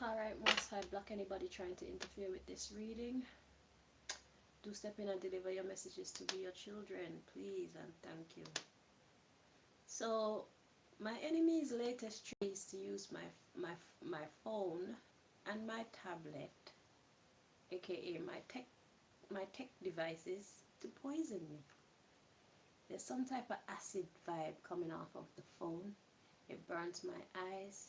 Alright, Most High, block anybody trying to interfere with this reading. Do step in and deliver your messages to be your children, please and thank you. So, my enemy's latest trick is to use my phone and my tablet, aka my tech devices, to poison me. There's some type of acid vibe coming off of the phone. It burns my eyes.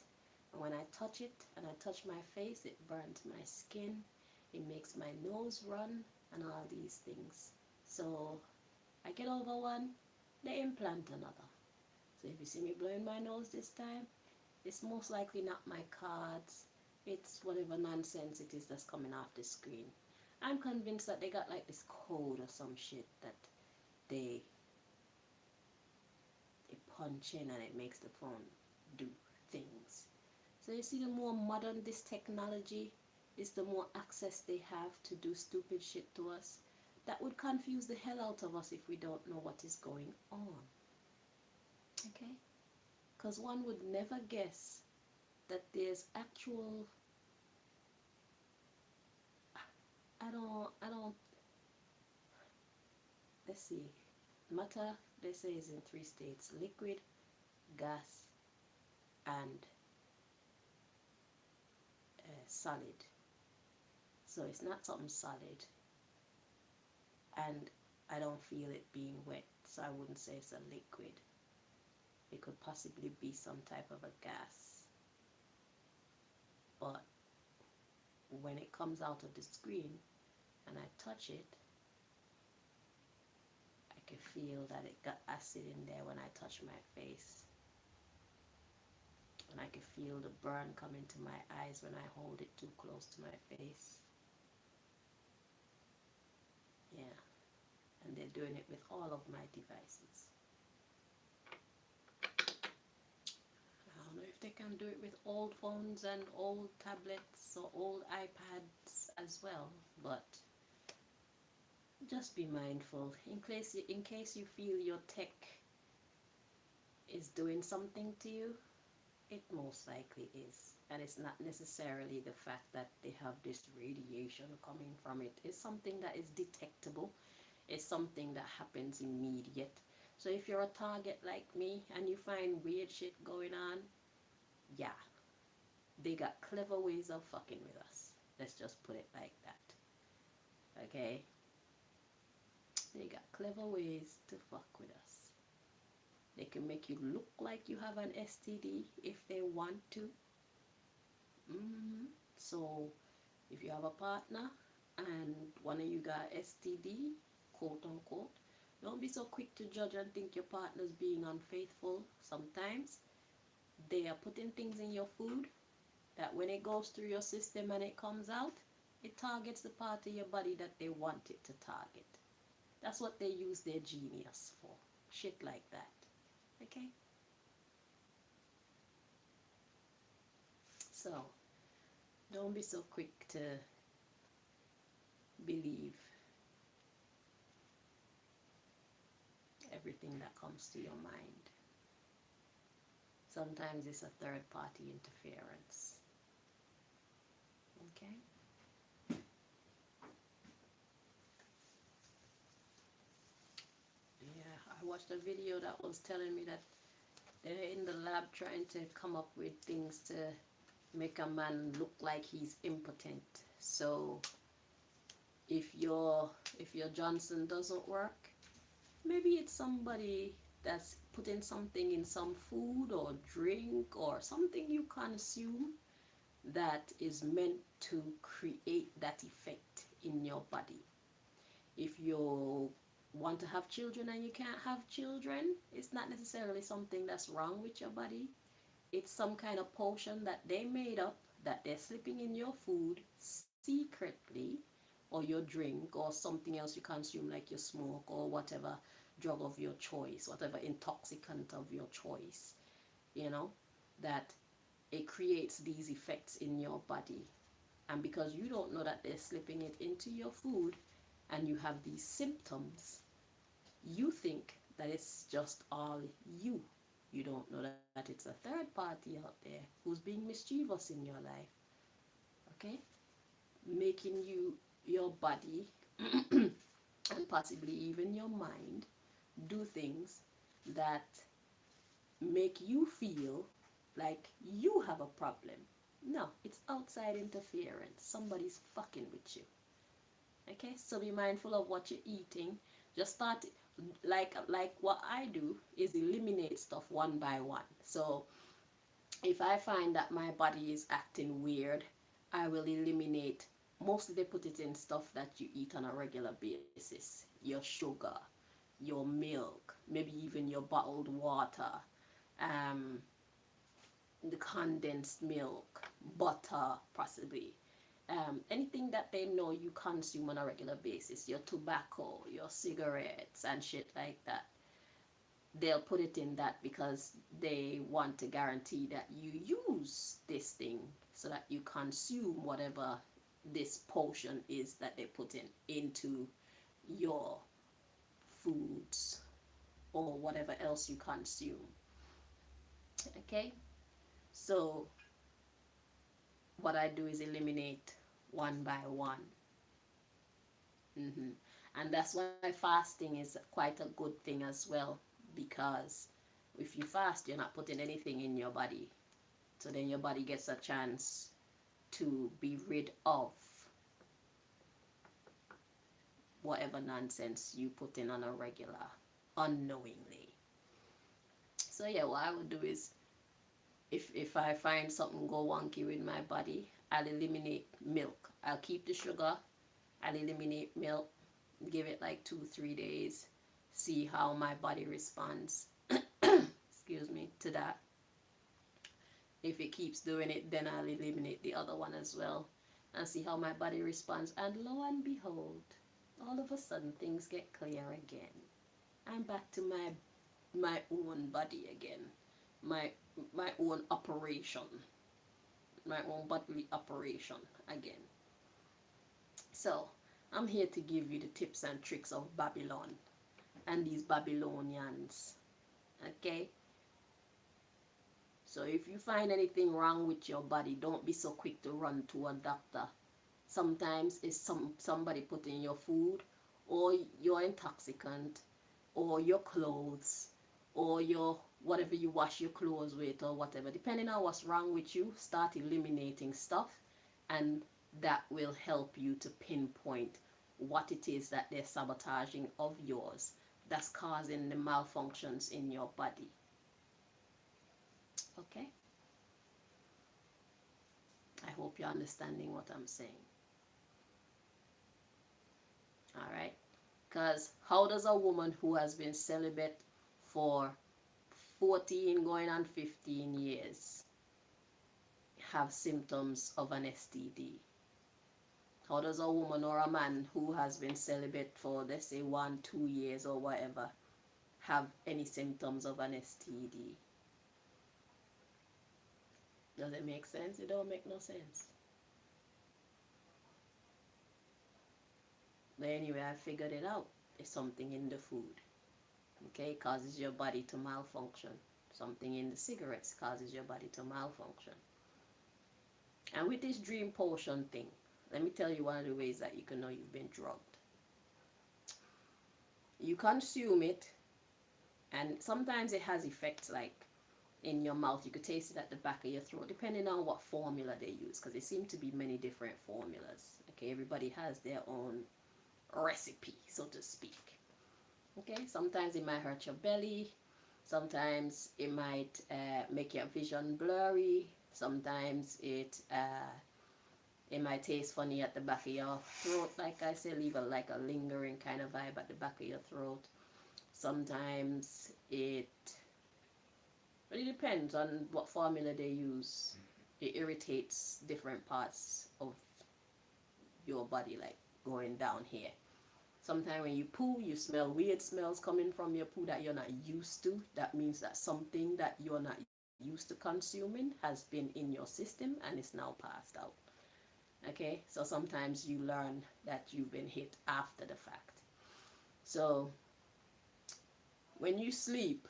And when I touch it and I touch my face, it burns my skin. It makes my nose run and all these things. So I get over one, they implant another. So if you see me blowing my nose this time, it's most likely not my cards. It's whatever nonsense it is that's coming off the screen. I'm convinced that they got like this code or some shit that they punch in and it makes the phone do things. So you see, the more modern this technology is, the more access they have to do stupid shit to us. That would confuse the hell out of us if we don't know what is going on. Okay? Because one would never guess that there's actual... I don't... Let's see. Matter, they say, is in 3 states: liquid, gas, and solid. So it's not something solid, and I don't feel it being wet, so I wouldn't say it's a liquid. It could possibly be some type of a gas, but when it comes out of the screen and I touch it, I can feel that it got acid in there when I touch my face, and I can feel the burn come into my eyes when I hold it too close to my face. Yeah, and they're doing it with all of my devices. I don't know if they can do it with old phones and old tablets or old iPads as well, but just be mindful in case you feel your tech is doing something to you. It most likely is, and it's not necessarily the fact that they have this radiation coming from it. It's something that is detectable. It's something that happens immediate. So if you're a target like me and you find weird shit going on, yeah, they got clever ways of fucking with us. Let's just put it like that. Okay? They got clever ways to fuck with us. They can make you look like you have an STD if they want to. So if you have a partner and one of you got STD, quote unquote, don't be so quick to judge and think your partner's being unfaithful. Sometimes they are putting things in your food that when it goes through your system and it comes out, it targets the part of your body that they want it to target. That's what they use their genius for. Shit like that. Okay? So, don't be so quick to believe everything that comes to your mind. Sometimes it's a third party interference. Okay? Yeah, I watched a video that was telling me that they're in the lab trying to come up with things to make a man look like he's impotent. So if your Johnson doesn't work, maybe it's somebody that's putting something in some food or drink or something you consume that is meant to create that effect in your body. If you want to have children and you can't have children, it's not necessarily something that's wrong with your body. It's some kind of potion that they made up that they're slipping in your food secretly, or your drink, or something else you consume like your smoke or whatever drug of your choice, whatever intoxicant of your choice, you know, that it creates these effects in your body. And because you don't know that they're slipping it into your food and you have these symptoms, you think that it's just all you. You don't know that it's a third party out there who's being mischievous in your life. okay, making your body and possibly even your mind do things that make you feel like you have a problem. No, it's outside interference. Somebody's fucking with you. Okay, so be mindful of what you're eating. Just start, like what I do is eliminate stuff one by one. So if I find that my body is acting weird, I will eliminate. Mostly they put it in stuff that you eat on a regular basis. Your sugar, your milk, maybe even your bottled water, um, the condensed milk, butter, possibly. Anything that they know you consume on a regular basis, your tobacco, your cigarettes, and shit like that. They'll put it in that because they want to guarantee that you use this thing so that you consume whatever this potion is that they put in into your foods or whatever else you consume. Okay, so what I do is eliminate one by one. hmm And that's why fasting is quite a good thing as well, because if you fast, you're not putting anything in your body. So then your body gets a chance to be rid of whatever nonsense you put in on a regular, unknowingly. So yeah, what I would do is, if I find something go wonky with my body, I'll eliminate milk. I'll keep the sugar. I'll eliminate milk. Give it like 2-3 days. See how my body responds. Excuse me, to that. If it keeps doing it, then I'll eliminate the other one as well and see how my body responds. And lo and behold, all of a sudden things get clear again. I'm back to my own body again. My my own operation. My own bodily operation again. So I'm here to give you the tips and tricks of Babylon and these Babylonians. Okay? So if you find anything wrong with your body, don't be so quick to run to a doctor. Sometimes it's somebody put in your food, or your intoxicant, or your clothes, or your whatever you wash your clothes with, or whatever. Depending on what's wrong with you, start eliminating stuff, and that will help you to pinpoint what it is that they're sabotaging of yours that's causing the malfunctions in your body. Okay? I hope you're understanding what I'm saying. Alright? Because how does a woman who has been celibate for 14 going on 15 years have symptoms of an STD? How does a woman or a man who has been celibate for, let's say, 1-2 years or whatever, have any symptoms of an STD? Does it make sense? It don't make no sense. But anyway, I figured it out. It's something in the food. Okay, it causes your body to malfunction. Something in the cigarettes causes your body to malfunction. And with this dream potion thing, let me tell you one of the ways that you can know you've been drugged. You consume it, and sometimes it has effects like in your mouth. You could taste it at the back of your throat, depending on what formula they use, because there seem to be many different formulas. Okay, everybody has their own recipe, so to speak. Okay, sometimes it might hurt your belly. Sometimes it might make your vision blurry. Sometimes it might taste funny at the back of your throat, like I say, leave like a lingering kind of vibe at the back of your throat. Sometimes it really depends on what formula they use. It irritates different parts of your body, like going down here. Sometimes when you poo, you smell weird smells coming from your poo that you're not used to. That means that something that you're not used to consuming has been in your system and is now passed out. Okay, so sometimes you learn that you've been hit after the fact. So when you sleep,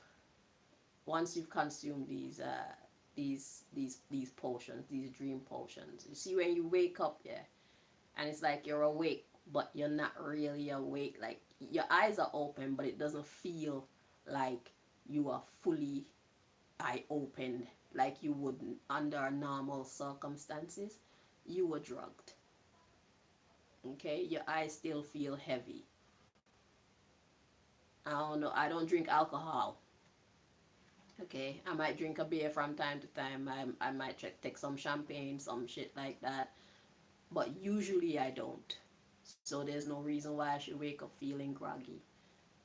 once you've consumed these these potions, these dream potions. You see, when you wake up, yeah, and it's like you're awake, but you're not really awake. Like your eyes are open, but it doesn't feel like you are fully eye opened like you would under normal circumstances. You were drugged. Okay, your eyes still feel heavy. I don't know. I don't drink alcohol. Okay, I might drink a beer from time to time. I might take some champagne, some shit like that. But usually I don't. So there's no reason why I should wake up feeling groggy.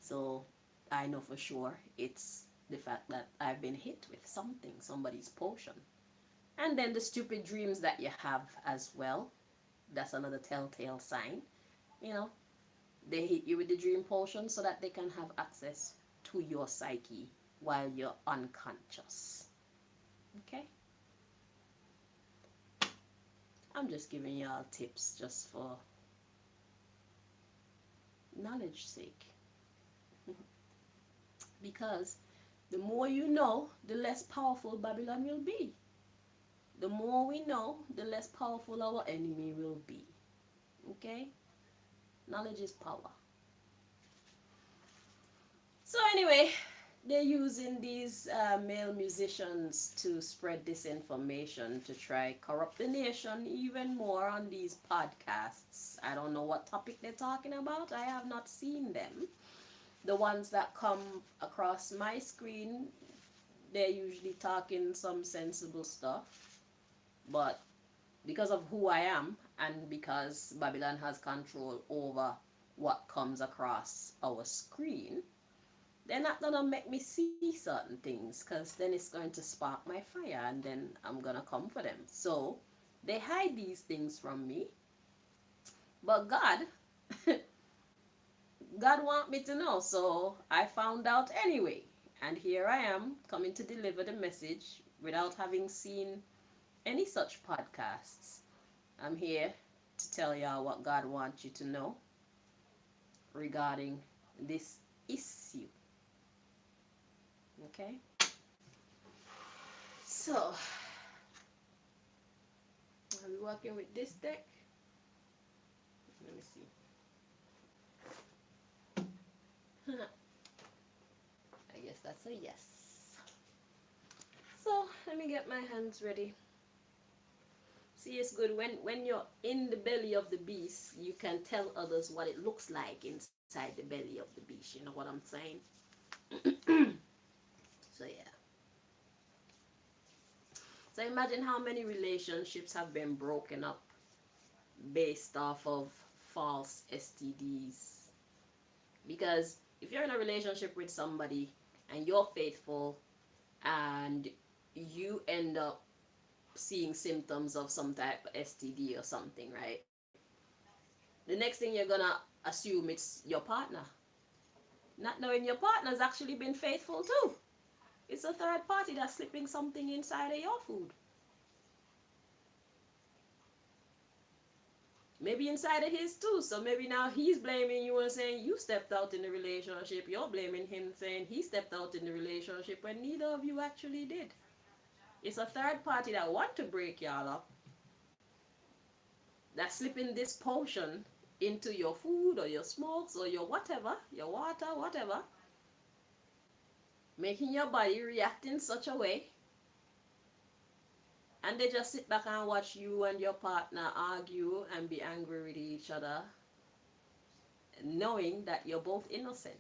So I know for sure it's the fact that I've been hit with something, somebody's potion. And then the stupid dreams that you have as well. That's another telltale sign. You know, they hit you with the dream potion so that they can have access to your psyche while you're unconscious. Okay? I'm just giving y'all tips just for knowledge sake. Because the more you know, the less powerful Babylon will be. The more we know, the less powerful our enemy will be. Okay? Knowledge is power. So anyway, they're using these male musicians to spread disinformation to try corrupt the nation even more on these podcasts. I don't know what topic they're talking about. I have not seen them. The ones that come across my screen, they're usually talking some sensible stuff. But because of who I am and because Babylon has control over what comes across our screen, they're not gonna make me see certain things, because then it's going to spark my fire and then I'm gonna come for them. So they hide these things from me. But God, God want me to know, so I found out anyway. And here I am coming to deliver the message without having seen any such podcasts. I'm here to tell y'all what God wants you to know regarding this issue. Okay? So, are we working with this deck? Let me see. I guess that's a yes. So, let me get my hands ready. See, it's good when you're in the belly of the beast, you can tell others what it looks like inside the belly of the beast. You know what I'm saying? So, yeah. So, imagine how many relationships have been broken up based off of false STDs. Because if you're in a relationship with somebody and you're faithful and you end up seeing symptoms of some type of STD or something, right? The next thing you're gonna assume it's your partner. Not knowing your partner's actually been faithful too. It's a third party that's slipping something inside of your food. Maybe inside of his too. So maybe now he's blaming you and saying you stepped out in the relationship. You're blaming him saying he stepped out in the relationship when neither of you actually did. It's a third party that want to break y'all up, that's slipping this potion into your food or your smokes or your whatever, your water, whatever, making your body react in such a way, and they just sit back and watch you and your partner argue and be angry with each other, knowing that you're both innocent.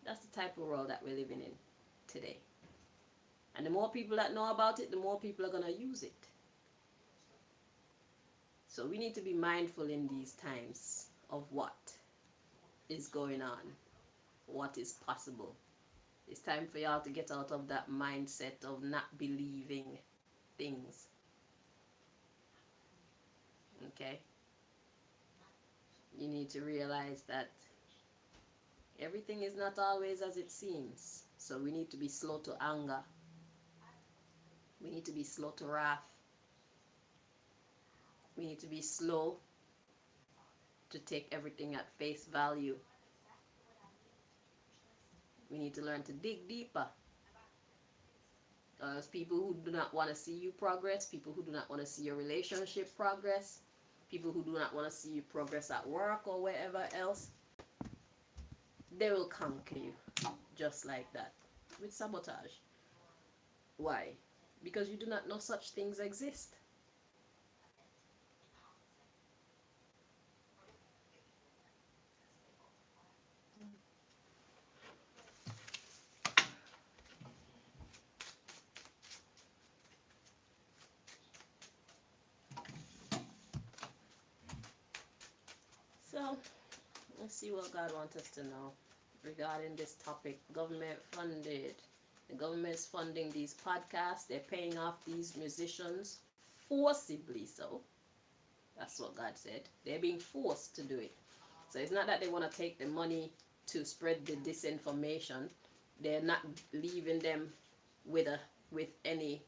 That's the type of world that we're living in today. And the more people that know about it, the more people are going to use it. So we need to be mindful in these times of what is going on, what is possible. It's time for y'all to get out of that mindset of not believing things. Okay? You need to realize that everything is not always as it seems. So we need to be slow to anger. We need to be slow to wrath. We need to be slow to take everything at face value. We need to learn to dig deeper People who do not want to see you progress, people who do not want to see your relationship progress, people who do not want to see you progress at work or wherever else, they will conquer you just like that with sabotage. Why? Because you do not know such things exist. So let's see what God wants us to know regarding this topic. Government funded. The government is funding these podcasts. They're paying off these musicians forcibly. So that's what God said. They're being forced to do it. So it's not that they want to take the money to spread the disinformation. They're not leaving them with any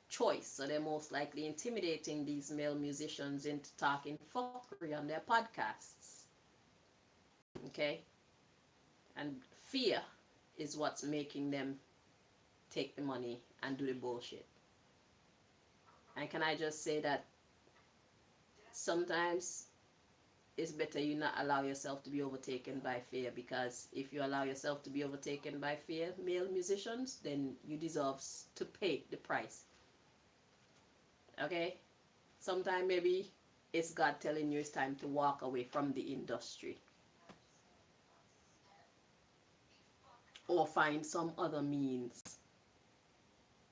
choice. So they're most likely intimidating these male musicians into talking fuckery on their podcasts. Okay? And fear is what's making them take the money and do the bullshit. And can I just say that sometimes it's better you not allow yourself to be overtaken by fear, because if you allow yourself to be overtaken by fear, male musicians, then you deserve to pay the price. Okay? Sometimes maybe it's God telling you it's time to walk away from the industry. Or find some other means.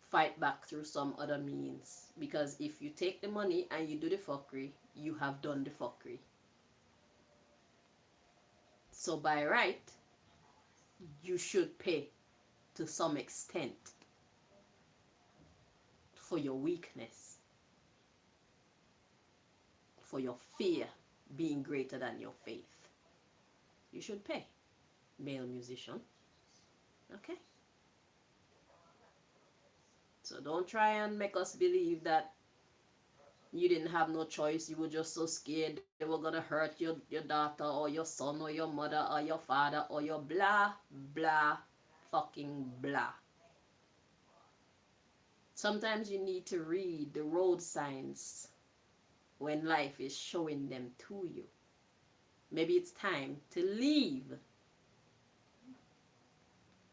Fight back through some other means. Because if you take the money and you do the fuckery, you have done the fuckery. So by right, you should pay to some extent for your weakness, for your fear being greater than your faith. You should pay, male musician. Okay? So don't try and make us believe that you didn't have no choice. You were just so scared they were going to hurt your daughter or your son or your mother or your father or your blah, blah, fucking blah. Sometimes you need to read the road signs when life is showing them to you. Maybe it's time to leave.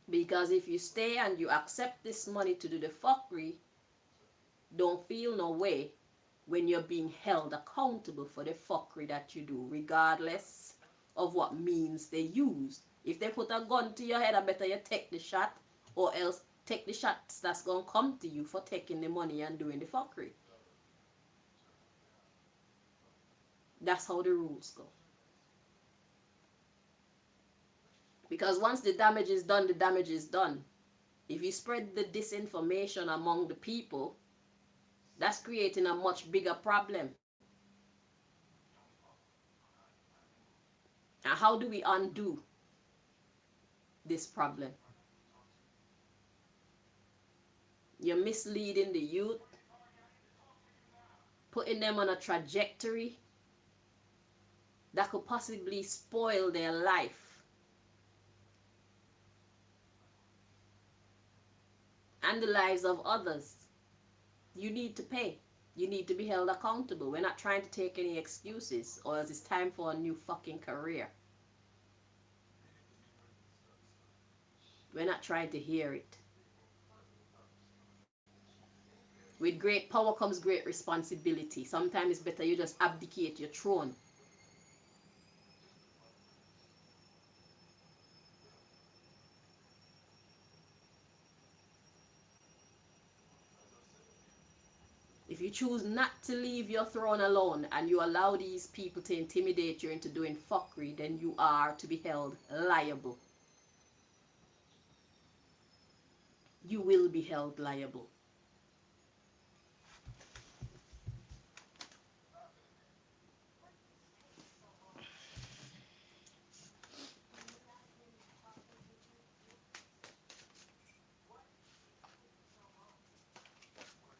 Because if you stay and you accept this money to do the fuckery, don't feel no way when you're being held accountable for the fuckery that you do, regardless of what means they use. If they put a gun to your head, I better you take the shot, or else take the shots that's going to come to you for taking the money and doing the fuckery. That's how the rules go. Because once the damage is done, the damage is done. If you spread the disinformation among the people, that's creating a much bigger problem. And how do we undo this problem? You're misleading the youth, putting them on a trajectory that could possibly spoil their life. And the lives of others. You need to pay. You need to be held accountable. We're not trying to take any excuses, or else it's time for a new fucking career. We're not trying to hear it. With great power comes great responsibility. Sometimes it's better you just abdicate your throne. If you choose not to leave your throne alone and you allow these people to intimidate you into doing fuckery, then you are to be held liable. You will be held liable.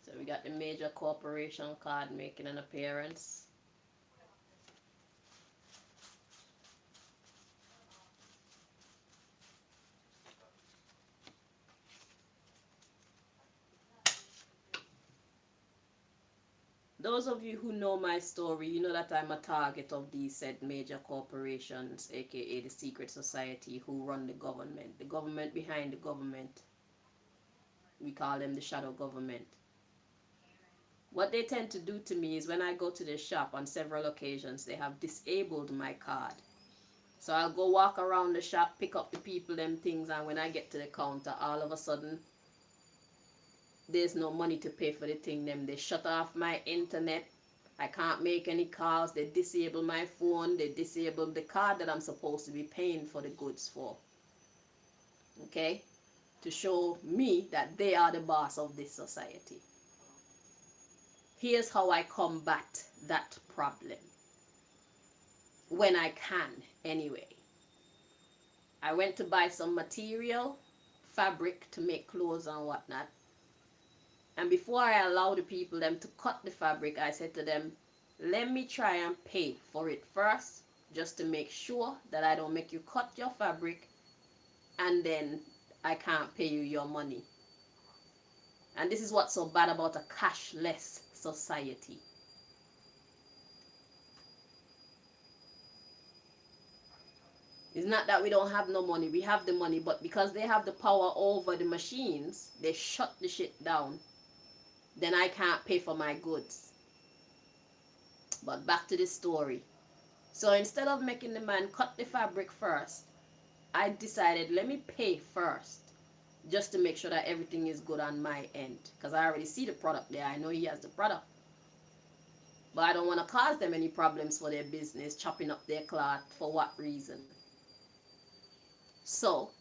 So we got the major corporation card making an appearance. those of you who know my story, you know that I'm a target of these said major corporations, aka the secret society, who run the government behind the government. We call them the shadow government. What they tend to do to me is when I go to the shop on several occasions, they have disabled my card. So I'll go walk around the shop, pick up the people, them things, and when I get to the counter, all of a sudden, there's no money to pay for the thing. They shut off my internet. I can't make any calls. They disable my phone. They disable the card that I'm supposed to be paying for the goods for. Okay? To show me that they are the boss of this society. Here's how I combat that problem. When I can, anyway. I went to buy some material, fabric to make clothes and whatnot. And before I allow the people them to cut the fabric, I said to them, let me try and pay for it first, just to make sure that I don't make you cut your fabric and then I can't pay you your money. And this is what's so bad about a cashless society. It's not that we don't have no money. We have the money, but because they have the power over the machines, they shut the shit down. Then I can't pay for my goods. But back to the story. So instead of making the man cut the fabric first, I decided let me pay first, just to make sure that everything is good on my end. Because I already see the product there. I know he has the product. But I don't want to cause them any problems for their business, chopping up their cloth. For what reason? So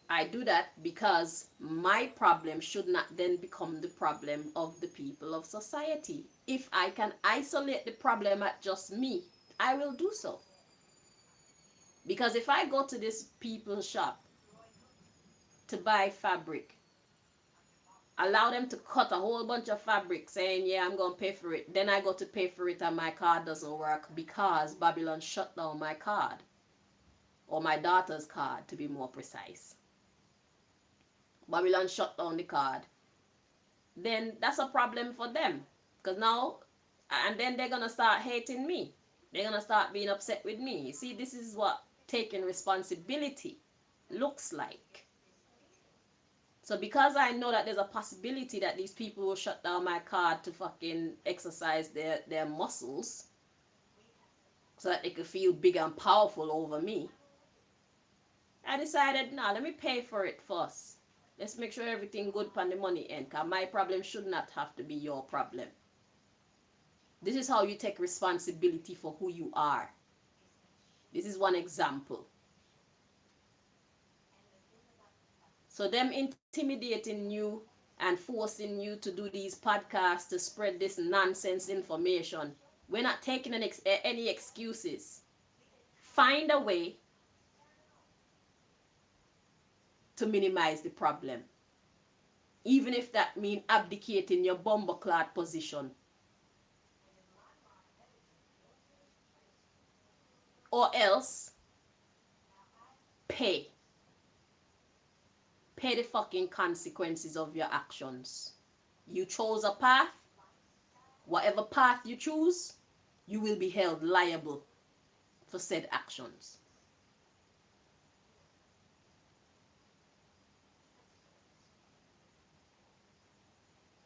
I do that because my problem should not then become the problem of the people of society. If I can isolate the problem at just me, I will do so. Because if I go to this people's shop to buy fabric, allow them to cut a whole bunch of fabric saying, yeah, I'm going to pay for it. Then I go to pay for it and my card doesn't work because Babylon shut down my card. Or my daughter's card, to be more precise. Babylon shut down the card. Then that's a problem for them. Because now, and then they're going to start hating me. They're going to start being upset with me. You see, this is what taking responsibility looks like. So because I know that there's a possibility that these people will shut down my card to fucking exercise their muscles so that they could feel big and powerful over me, I decided, nah, let me pay for it first. Let's make sure everything good on the money end, because my problem should not have to be your problem. This is how you take responsibility for who you are. This is one example. So them intimidating you and forcing you to do these podcasts to spread this nonsense information, we're not taking any excuses. Find a way to minimize the problem. Even if that means abdicating your bumbleclad position. Or else, pay. Pay the fucking consequences of your actions. You chose a path. Whatever path you choose, you will be held liable for said actions.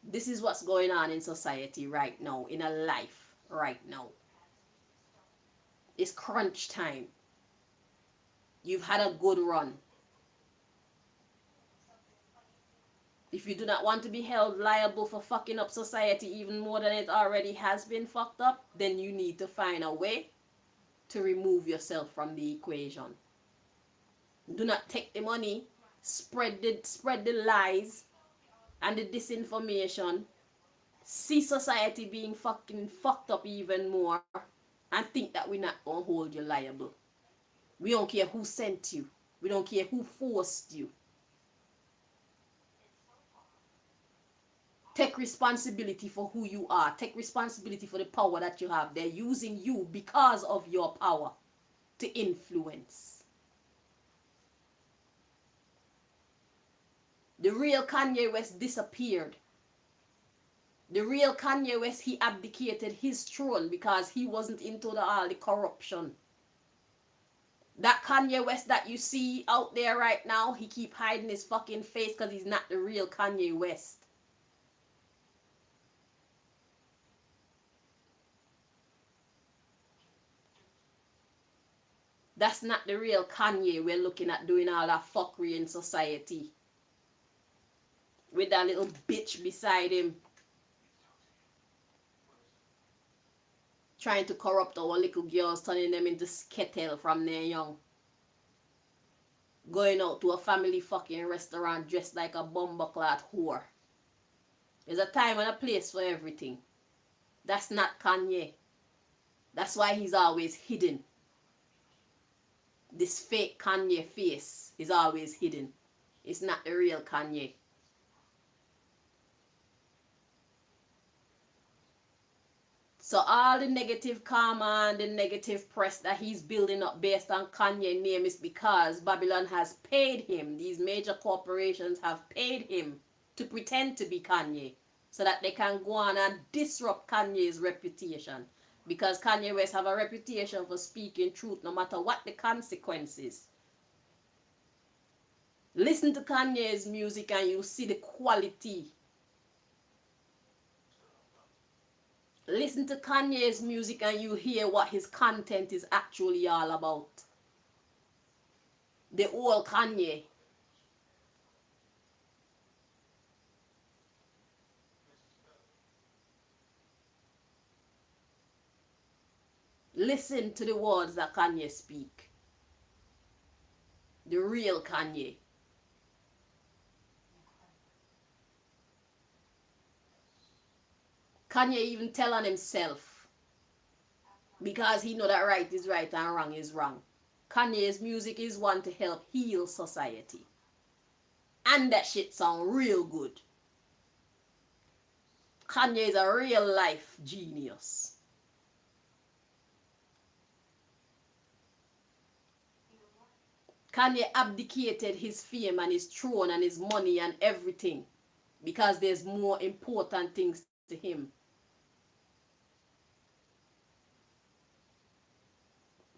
This is what's going on in society right now, in a life right now. It's crunch time. You've had a good run. If you do not want to be held liable for fucking up society even more than it already has been fucked up, then you need to find a way to remove yourself from the equation. Do not take the money, spread the lies and the disinformation, see society being fucking fucked up even more, and think that we're not going to hold you liable. We don't care who sent you. We don't care who forced you. Take responsibility for who you are. Take responsibility for the power that you have. They're using you because of your power to influence. The real Kanye West disappeared The real Kanye West, he abdicated his throne because he wasn't into all the corruption. That Kanye West that you see out there right now, he keep hiding his fucking face because he's not the real Kanye West. That's not the real Kanye we're looking at doing all that fuckery in society. With that little bitch beside him. Trying to corrupt our little girls, turning them into skettle from their young. Going out to a family fucking restaurant dressed like a bumbleclad whore. There's a time and a place for everything. That's not Kanye. That's why he's always hidden. This fake Kanye face is always hidden. It's not the real Kanye. So all the negative karma and the negative press that he's building up based on Kanye's name is because Babylon has paid him. These major corporations have paid him to pretend to be Kanye so that they can go on and disrupt Kanye's reputation. Because Kanye West have a reputation for speaking truth no matter what the consequences. Listen to Kanye's music and you see the quality. Listen to Kanye's music and you hear what his content is actually all about. The old Kanye. Listen to the words that Kanye speak. The real Kanye. Kanye even tell on himself because he know that right is right and wrong is wrong. Kanye's music is one to help heal society. And that shit sound real good. Kanye is a real life genius. Kanye abdicated his fame and his throne and his money and everything because there's more important things to him.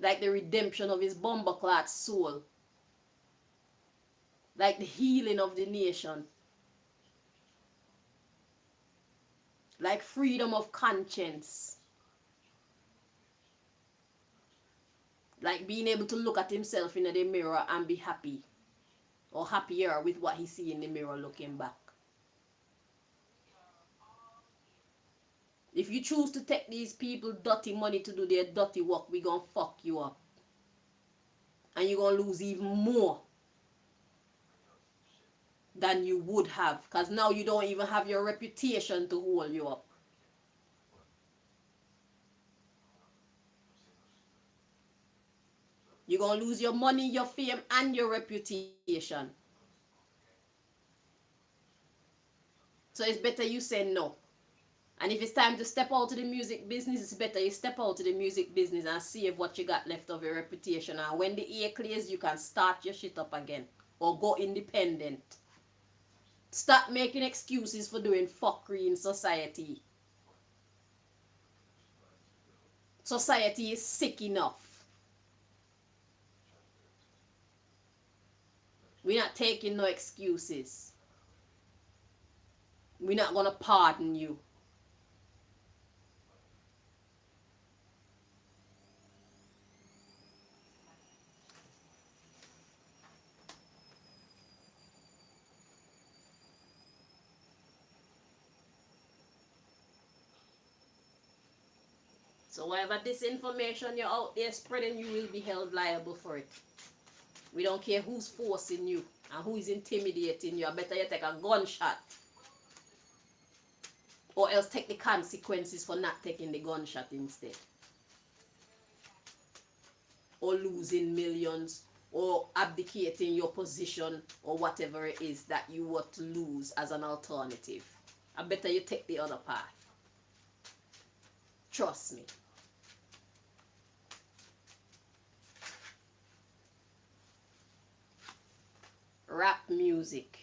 Like the redemption of his bumbleclad soul. Like the healing of the nation. Like freedom of conscience. Like being able to look at himself in the mirror and be happy. Or happier with what he see in the mirror looking back. If you choose to take these people dirty money to do their dirty work, we gonna fuck you up. And you're gonna lose even more than you would have. Because now you don't even have your reputation to hold you up. You're gonna lose your money, your fame, and your reputation. So it's better you say no. And if it's time to step out to the music business, it's better you step out to the music business and save what you got left of your reputation. And when the air clears, you can start your shit up again. Or go independent. Stop making excuses for doing fuckery in society. Society is sick enough. We're not taking no excuses. We're not gonna pardon you. So whatever disinformation you're out there spreading, you will be held liable for it. We don't care who's forcing you and who is intimidating you. I better you take a gunshot. Or else take the consequences for not taking the gunshot instead. Or losing millions. Or abdicating your position. Or whatever it is that you were to lose as an alternative. I better you take the other path. Trust me. Rap music.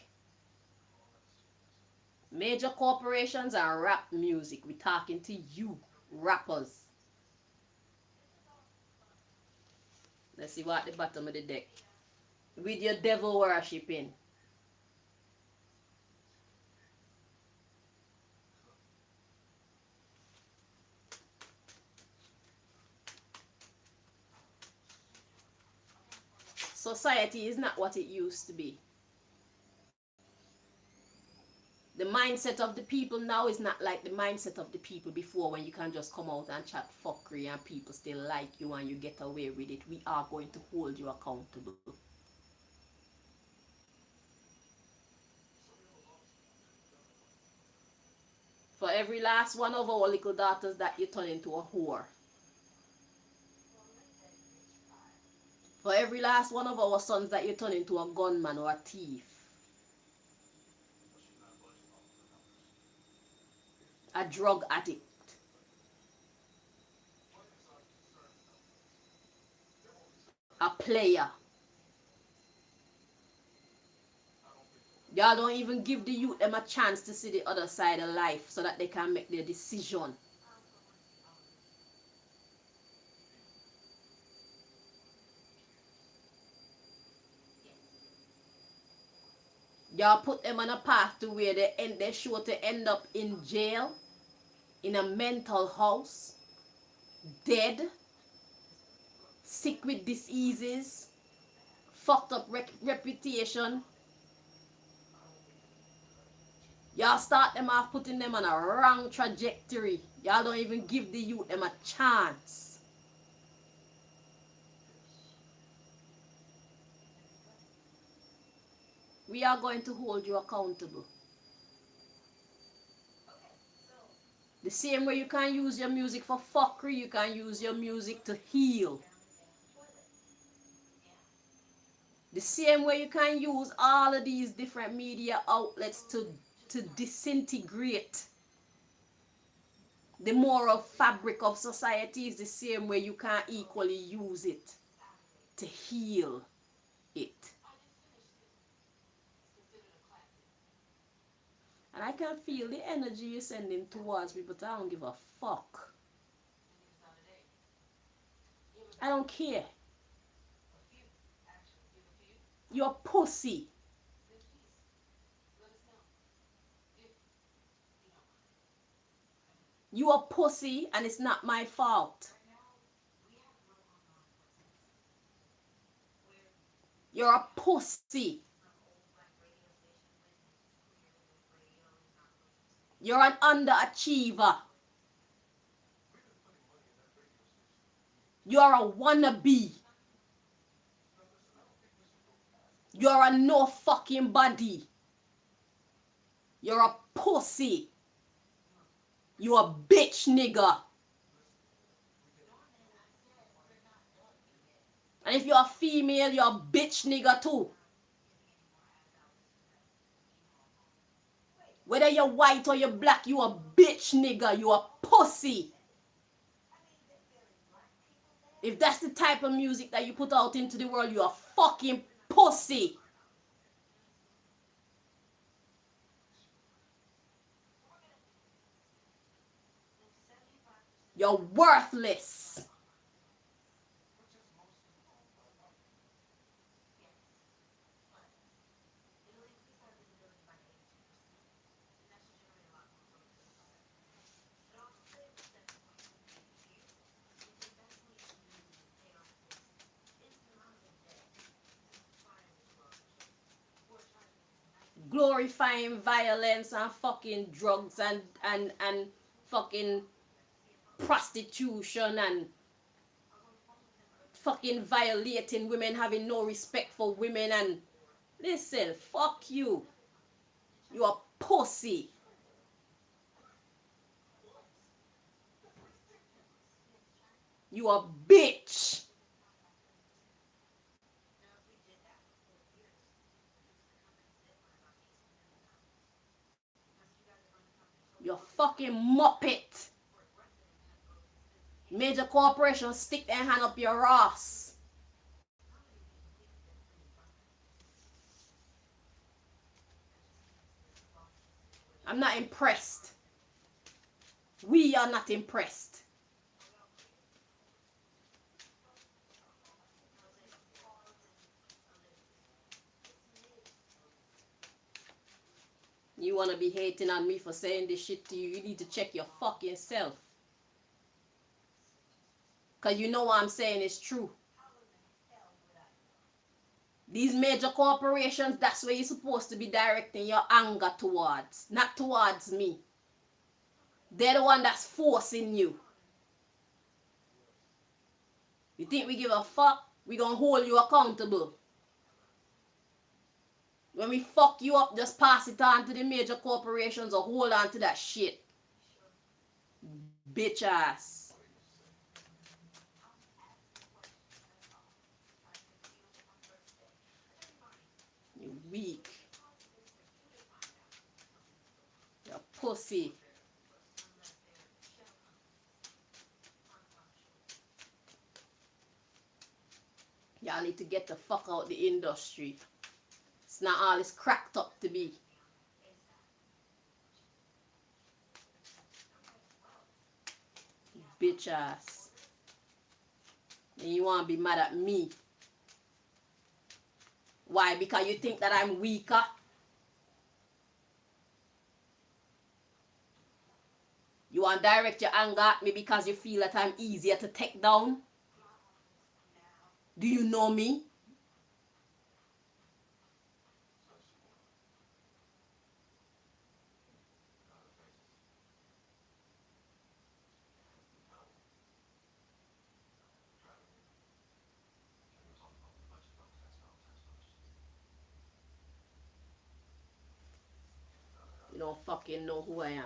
Major corporations and rap music. We're talking to you, rappers. Let's see what at the bottom of the deck. With your devil worshipping. Society is not what it used to be. The mindset of the people now is not like the mindset of the people before, when you can just come out and chat fuckery and people still like you and you get away with it. We are going to hold you accountable. For every last one of our little daughters that you turn into a whore. For every last one of our sons that you turn into a gunman or a thief. A drug addict. A player. Y'all don't even give the youth them a chance to see the other side of life so that they can make their decision. Y'all put them on a path to where they're sure to end up in jail, in a mental house, dead, sick with diseases, fucked up reputation. Y'all start them off putting them on a wrong trajectory. Y'all don't even give the youth them a chance. We are going to hold you accountable. The same way you can use your music for fuckery, you can use your music to heal. The same way you can use all of these different media outlets to disintegrate the moral fabric of society, is the same way you can equally use it to heal it. And I can feel the energy you're sending towards me, but I don't give a fuck. I don't care. You're pussy. You a pussy and it's not my fault. You're a pussy. You're an underachiever. You're a wannabe. You're a no fucking body. You're a pussy. You a bitch nigga. And if you're a female, you're a bitch nigga too. Whether you're white or you're black, you a bitch nigga. You a pussy. If that's the type of music that you put out into the world, you a fucking pussy. You're worthless. Glorifying violence and fucking drugs and fucking prostitution and fucking violating women, having no respect for women. And listen, fuck you. You a pussy. You a bitch. You fucking muppet. Major corporations stick their hand up your ass. I'm not impressed. We are not impressed. You want to be hating on me for saying this shit to you, you need to check your fucking self. Because you know what I'm saying is true. These major corporations, that's where you're supposed to be directing your anger towards. Not towards me. They're the one that's forcing you. You think we give a fuck? We gonna hold you accountable. When we fuck you up, just pass it on to the major corporations or hold on to that shit. Bitch ass. You weak. You pussy. Y'all need to get the fuck out the industry. It's not all it's cracked up to be. Bitch ass. And you want to be mad at me. Why? Because you think that I'm weaker? You want to direct your anger at me because you feel that I'm easier to take down? Do you know me? You don't fucking know who I am.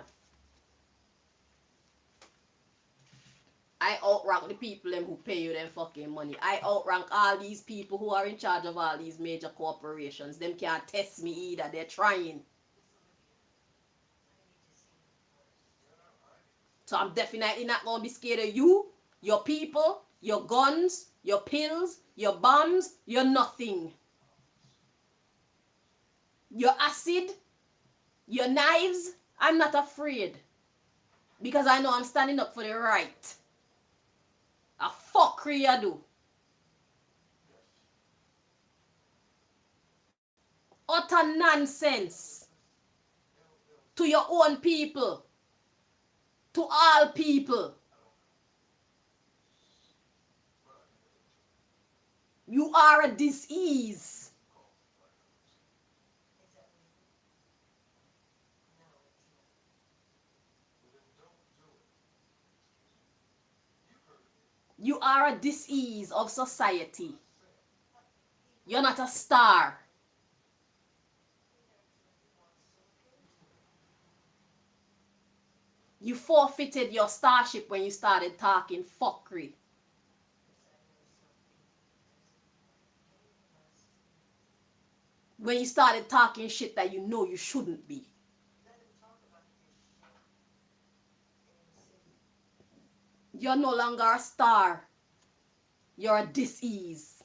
I outrank the people them who pay you them fucking money. I outrank all these people who are in charge of all these major corporations. Them can't test me either. They're trying. So I'm definitely not going to be scared of you, your people, your guns, your pills, your bombs, your nothing. Your acid, your knives. I'm not afraid. Because I know I'm standing up for the right. A fuckery you do. Utter nonsense. To your own people. To all people. You are a disease. You are a disease of society. You're not a star. You forfeited your starship when you started talking fuckery. When you started talking shit that you know you shouldn't be. You're no longer a star. You're a disease.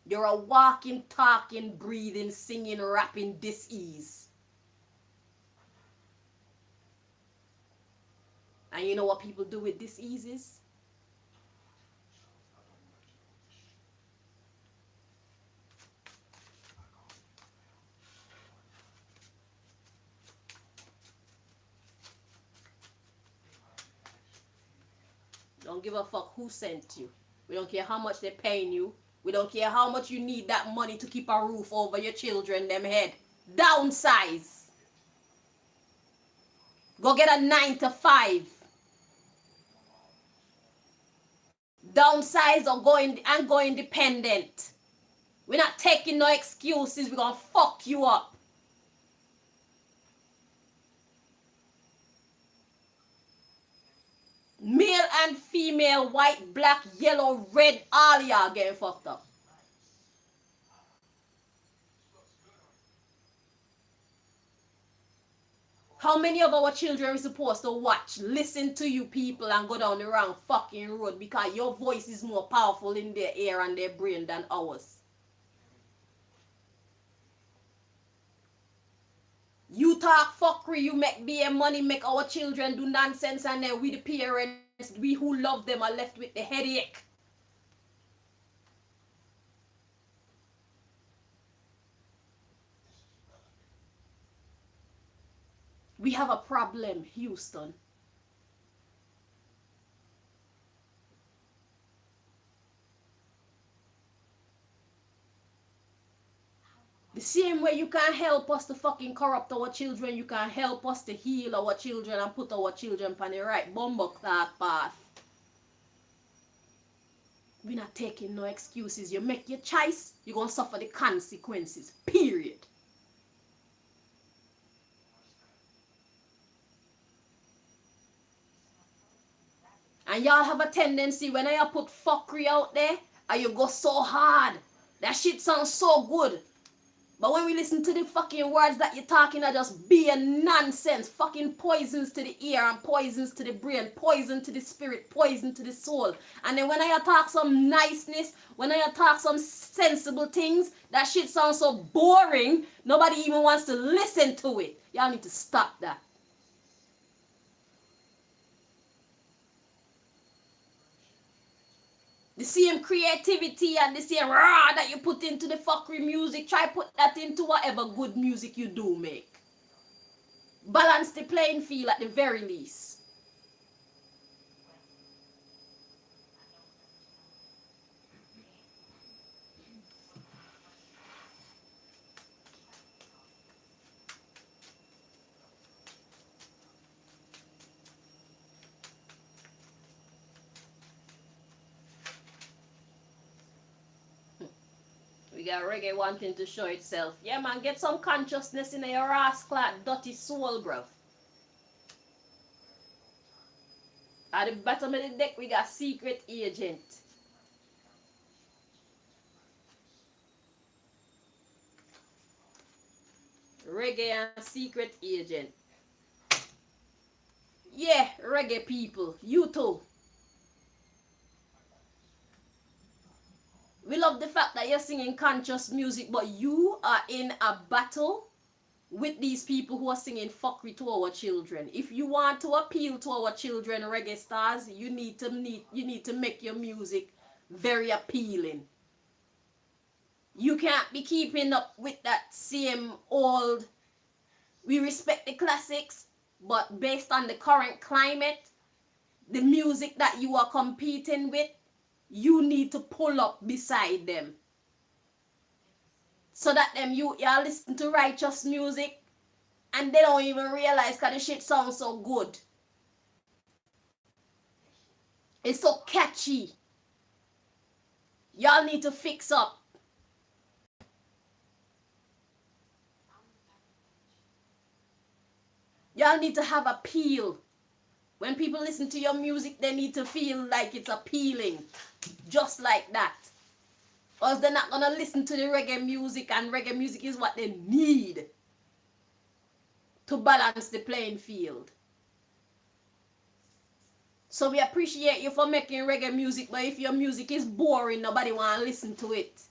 You're a walking, talking, breathing, singing, rapping disease. And you know what people do with diseases? Don't give a fuck who sent you. We don't care how much they're paying you. We don't care how much you need that money to keep a roof over your children, them head. Downsize. Go get a 9 to 5. Downsize or go independent. We're not taking no excuses. We're gonna fuck you up. Male and female, white, black, yellow, red, all y'all getting fucked up. How many of our children are supposed to watch, listen to you people and go down the wrong fucking road because your voice is more powerful in their ear and their brain than ours? You talk fuckery, you make BM money, make our children do nonsense, and then we the parents, we who love them are left with the headache. We have a problem, Houston. The same way you can't help us to fucking corrupt our children, you can't help us to heal our children and put our children on the right bumbleclad path. We're not taking no excuses. You make your choice, you're going to suffer the consequences. Period. And y'all have a tendency, when I put fuckery out there, and you go so hard. That shit sounds so good. But when we listen to the fucking words that you're talking are just being nonsense, fucking poisons to the ear and poisons to the brain, poison to the spirit, poison to the soul. And then when I talk some niceness, when I talk some sensible things, that shit sounds so boring, nobody even wants to listen to it. Y'all need to stop that. The same creativity and the same raw that you put into the fuckery music, try put that into whatever good music you do make. Balance the playing field at the very least. We got reggae wanting to show itself. Yeah, man, get some consciousness in your ass-clad, dirty soul, bro. At the bottom of the deck, we got secret agent. Reggae and secret agent. Yeah, reggae people, you too. We love the fact that you're singing conscious music, but you are in a battle with these people who are singing fuckery to our children. If you want to appeal to our children, reggae stars, you need to make your music very appealing. You can't be keeping up with that same old, we respect the classics, but based on the current climate, the music that you are competing with, you need to pull up beside them. So that them y'all listen to righteous music and they don't even realize because the shit sounds so good. It's so catchy. Y'all need to fix up. Y'all need to have appeal. When people listen to your music, they need to feel like it's appealing. Just like that. Or else they're not going to listen to the reggae music, and reggae music is what they need to balance the playing field. So we appreciate you for making reggae music, but if your music is boring, nobody want to listen to it.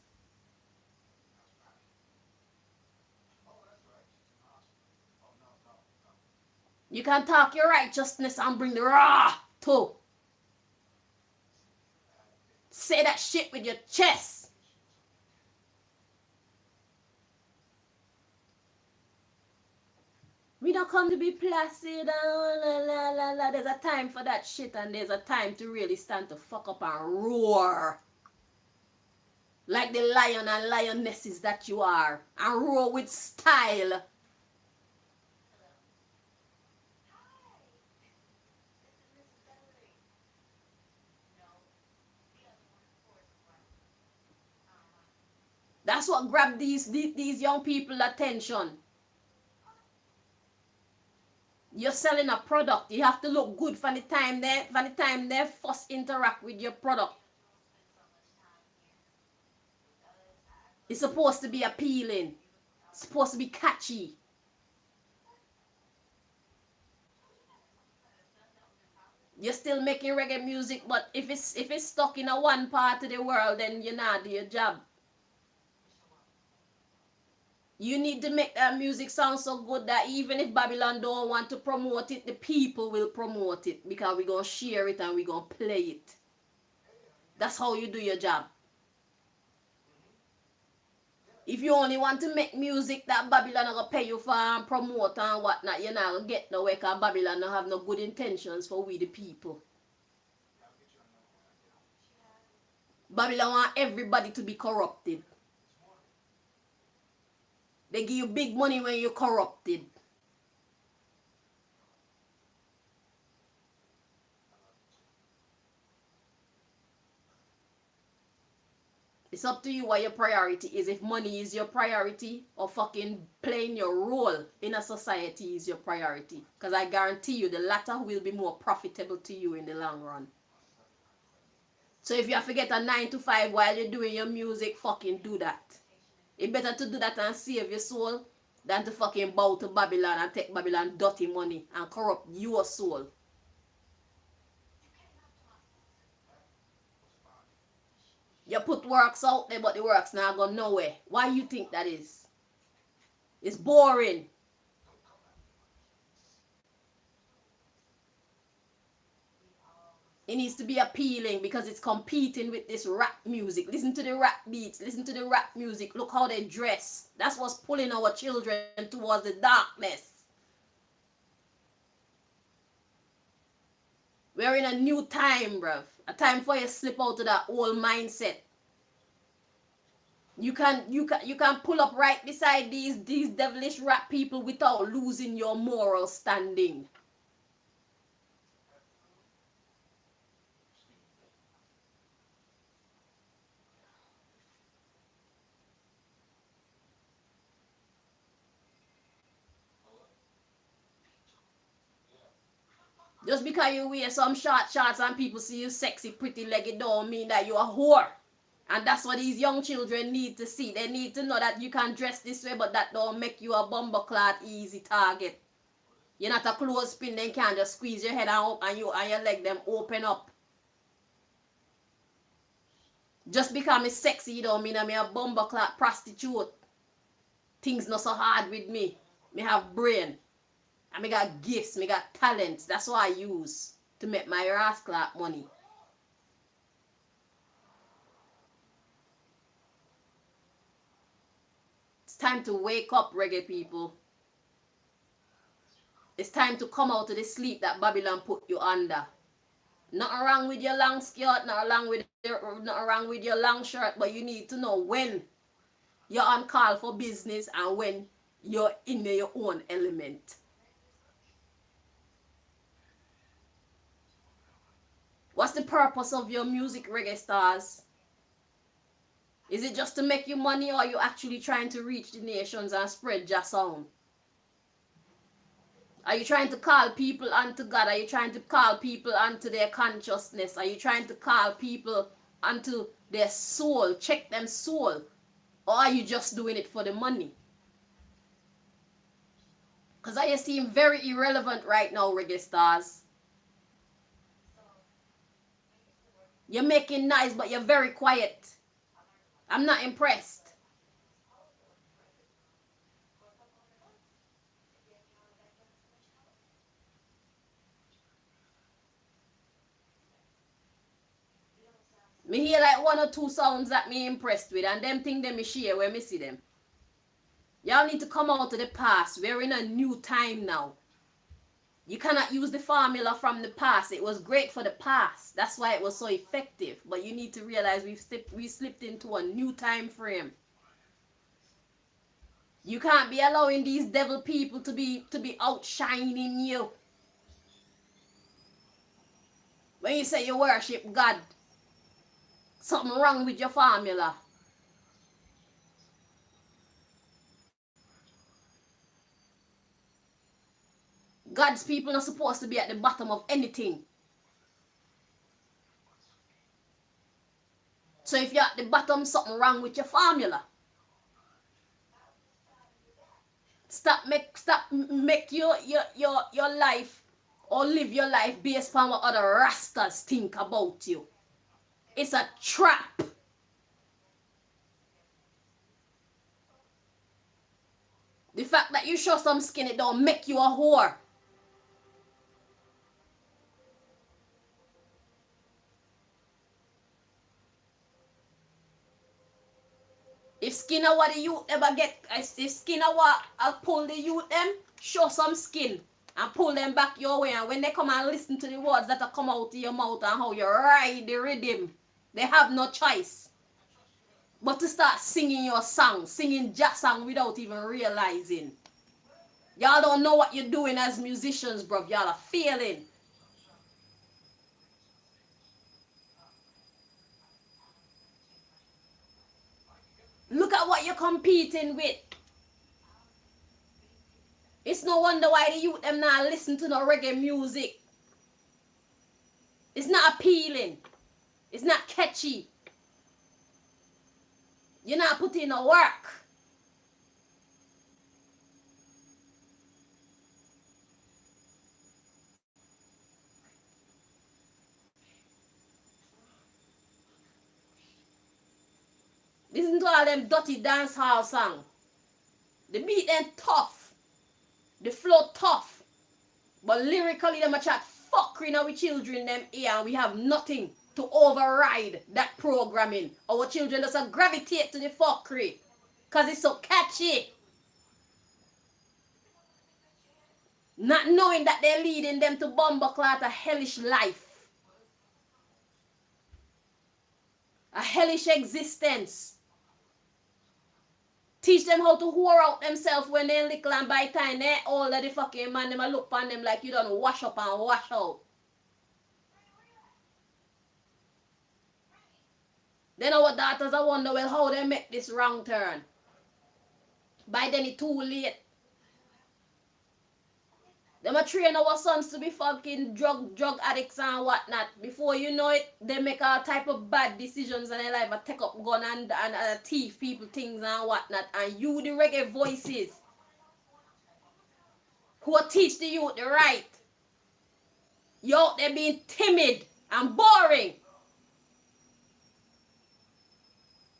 You can talk your righteousness and bring the raw too. Say that shit with your chest. We don't come to be placid and la la la la. There's a time for that shit, and there's a time to really stand to fuck up and roar. Like the lion and lionesses that you are. And roar with style. That's what grabbed these young people attention. You're selling a product. You have to look good for the time they first interact with your product. It's supposed to be appealing. It's supposed to be catchy. You're still making reggae music, but if it's stuck in a one part of the world, then you're not doing your job. You need to make that music sound so good that even if Babylon don't want to promote it, the people will promote it because we're going to share it and we're going to play it. That's how you do your job. If you only want to make music that Babylon are going to pay you for and promote and whatnot, you're not going to get nowhere because Babylon don't have no good intentions for we the people. Babylon want everybody to be corrupted. They give you big money when you're corrupted. It's up to you what your priority is. If money is your priority or fucking playing your role in a society is your priority. Because I guarantee you the latter will be more profitable to you in the long run. So if you have to get a 9 to 5 while you're doing your music, fucking do that. It's better to do that and save your soul than to fucking bow to Babylon and take Babylon dirty money and corrupt your soul. You put works out there, but the works now go nowhere. Why you think that is? It's boring. It needs to be appealing because it's competing with this rap music. Listen to the rap beats. Listen to the rap music. Look how they dress. That's what's pulling our children towards the darkness. We're in a new time, bruv. A time for you to slip out of that old mindset. You can pull up right beside these devilish rap people without losing your moral standing. Just because you wear some short shorts and people see you sexy, pretty legged don't mean that you're a whore. And that's what these young children need to see. They need to know that you can dress this way, but that don't make you a bumbleclad easy target. You're not a clothespin, then can't just squeeze your head out and your leg them open up. Just because I'm sexy, you don't mean I'm a bumbleclad prostitute. Things not so hard with me. Me have brain. And me got gifts, me got talents. That's what I use to make my rascal money. It's time to wake up, reggae people. It's time to come out of the sleep that Babylon put you under. Nothing wrong with your long skirt, nothing wrong with your long shirt, but you need to know when you're on call for business and when you're in your own element. What's the purpose of your music, reggae stars? Is it just to make you money, or are you actually trying to reach the nations and spread your sound? Are you trying to call people unto God? Are you trying to call people unto their consciousness? Are you trying to call people unto their soul? Check them soul. Or are you just doing it for the money? Because I seem very irrelevant right now, reggae stars. You're making noise, but you're very quiet. I'm not impressed. Me hear like 1 or 2 sounds that me impressed with, and them thing them me share when me see them. Y'all need to come out of the past. We're in a new time now. You cannot use the formula from the past. It was great for the past. That's why it was so effective. But you need to realize we slipped into a new time frame. You can't be allowing these devil people to be outshining you. When you say you worship God, something wrong with your formula. God's people are supposed to be at the bottom of anything. So if you're at the bottom, something wrong with your formula. Stop make your life or live your life based on what other rastas think about you. It's a trap. The fact that you show some skin, it don't make you a whore. If skin are what the youth ever get, if skin are what I'll pull the youth them, show some skin and pull them back your way. And when they come and listen to the words that are come out of your mouth and how you ride the rhythm, they have no choice but to start singing your song, singing jazz song without even realizing. Y'all don't know what you're doing as musicians, bro. Y'all are failing. Look at what you're competing with. It's no wonder why the youth them not listen to no reggae music. It's not appealing. It's not catchy. You're not putting no work. Listen to all them dirty dance hall song. The beat them tough. The flow tough. But lyrically them a chat fuckery now with children them here and we have nothing to override that programming. Our children just gravitate to the fuckery. Cause it's so catchy. Not knowing that they're leading them to bumbleclot a hellish life. A hellish existence. Teach them how to whore out themselves when they're little and by the time they're older, the fucking man, them a look on them like you don't wash up and wash out. Then our daughters I wonder, well, how they make this wrong turn. By then it's too late. Them a train our sons to be fucking drug addicts and whatnot. Before you know it, they make all type of bad decisions in their life. A take up gun and thief people things and whatnot. And you, the reggae voices, who teach the youth the right, you out there being timid and boring.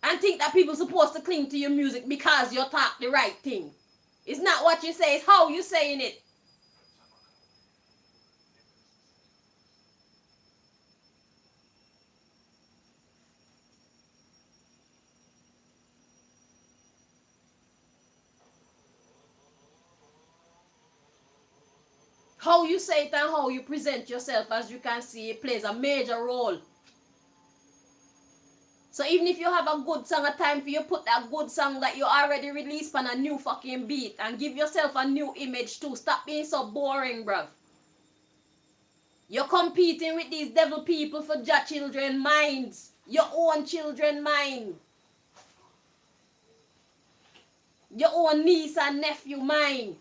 And think that people supposed to cling to your music because you talk the right thing. It's not what you say, it's how you saying it. How you say it and how you present yourself, as you can see, it plays a major role. So even if you have a good song, a time for you put that good song that you already released on a new fucking beat and give yourself a new image too. Stop being so boring, bruv. You're competing with these devil people for your children's minds. Your own children's mind. Your own niece and nephew mind.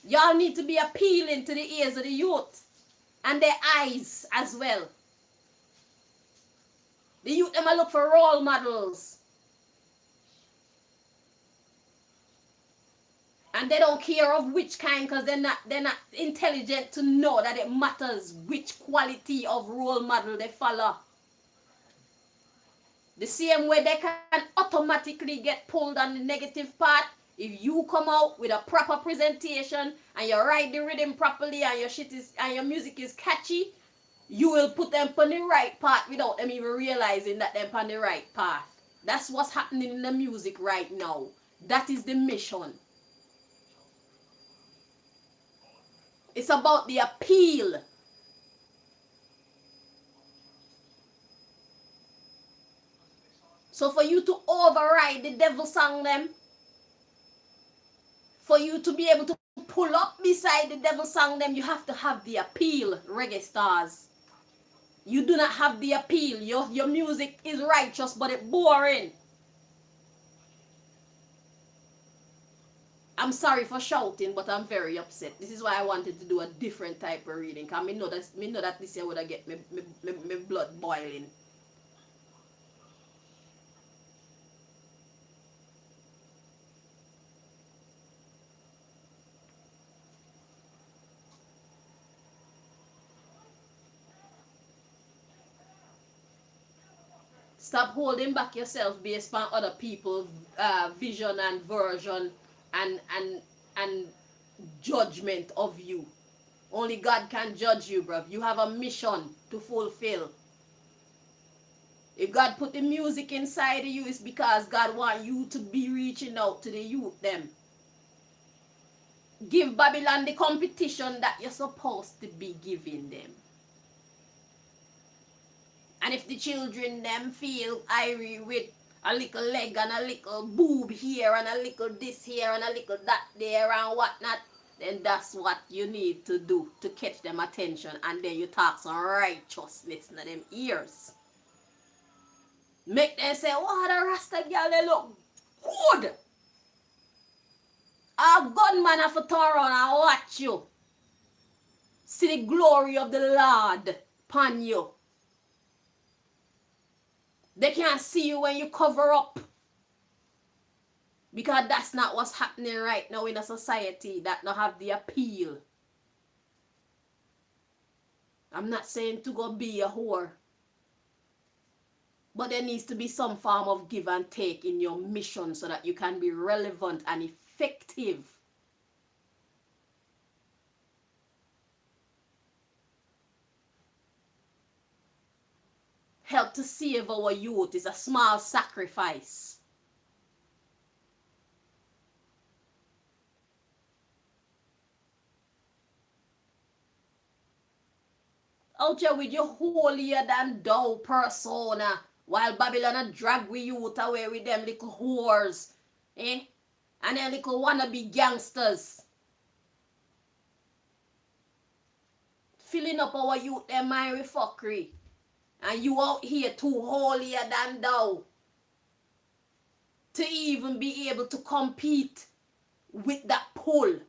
Y'all need to be appealing to the ears of the youth and their eyes as well. The youth them a look for role models. And they don't care of which kind because they're not intelligent to know that it matters which quality of role model they follow. The same way they can automatically get pulled on the negative part. If you come out with a proper presentation and you ride the rhythm properly and your music is catchy, you will put them on the right path without them even realizing that they're on the right path. That's what's happening in the music right now. That is the mission. It's about the appeal. So for you to override the devil song them, for you to be able to pull up beside the devil song them, you have to have the appeal, reggae stars. You do not have the appeal. Your music is righteous, but it's boring. I'm sorry for shouting, but I'm very upset. This is why I wanted to do a different type of reading. Because I know that this year would have get me blood boiling. Stop holding back yourself based on other people's vision and version and judgment of you. Only God can judge you, bruv. You have a mission to fulfill. If God put the music inside of you, it's because God want you to be reaching out to the youth them. Give Babylon the competition that you're supposed to be giving them. And if the children them feel irie with a little leg and a little boob here and a little this here and a little that there and whatnot, then that's what you need to do to catch them attention, and then you talk some righteousness in them ears. Make them say, "Oh, the Rasta girl, they look good. A gunman have to turn around and watch you. See the glory of the Lord upon you. They can't see you when you cover up. Because that's not what's happening right now in a society that don't have the appeal. I'm not saying to go be a whore. But there needs to be some form of give and take in your mission so that you can be relevant and effective. Help to save our youth is a small sacrifice. Out here with your holier than thou persona, while Babylon a drag we youth away with them little whores, and them little wannabe gangsters. Filling up our youth them mind with fuckery. And you out here too holier than thou to even be able to compete with that pull.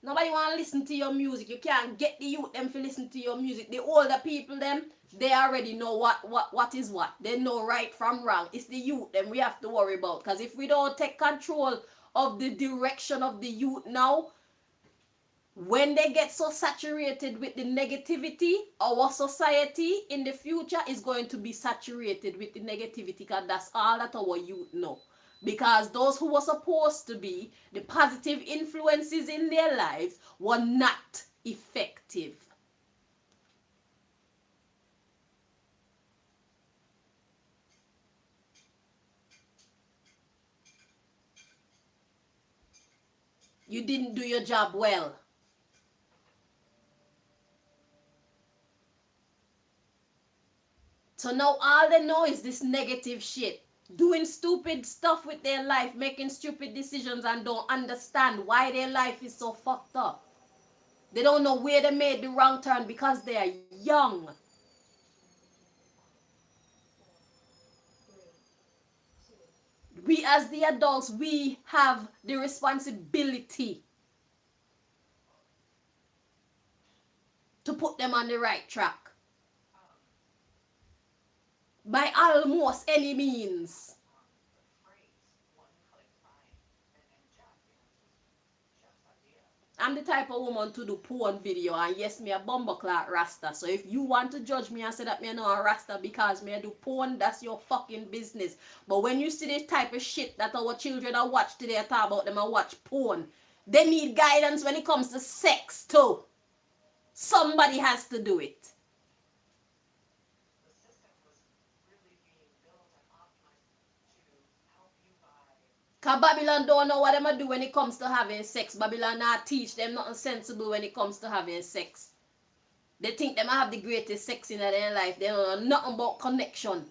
Nobody want to listen to your music. You can't get the youth them to listen to your music. The older people them, they already know what is what. They know right from wrong. It's the youth them we have to worry about. Because if we don't take control of the direction of the youth now, when they get so saturated with the negativity, our society in the future is going to be saturated with the negativity, because that's all that our youth know. Because those who were supposed to be the positive influences in their lives were not effective. You didn't do your job well. So now all they know is this negative shit. Doing stupid stuff with their life, making stupid decisions, and don't understand why their life is so fucked up. They don't know where they made the wrong turn because they are young. We as the adults, we have the responsibility to put them on the right track. By almost any means. I'm the type of woman to do porn video, and yes, me a bumbleclot Rasta. So if you want to judge me and say that me no a Rasta because me do porn, that's your fucking business. But when you see this type of shit that our children are watch today, I talk about them and watch porn, they need guidance when it comes to sex too. Somebody has to do it. Because Babylon don't know what them do when it comes to having sex. Babylon not teach them nothing sensible when it comes to having sex. They think them have the greatest sex in their life. They don't know nothing about connection.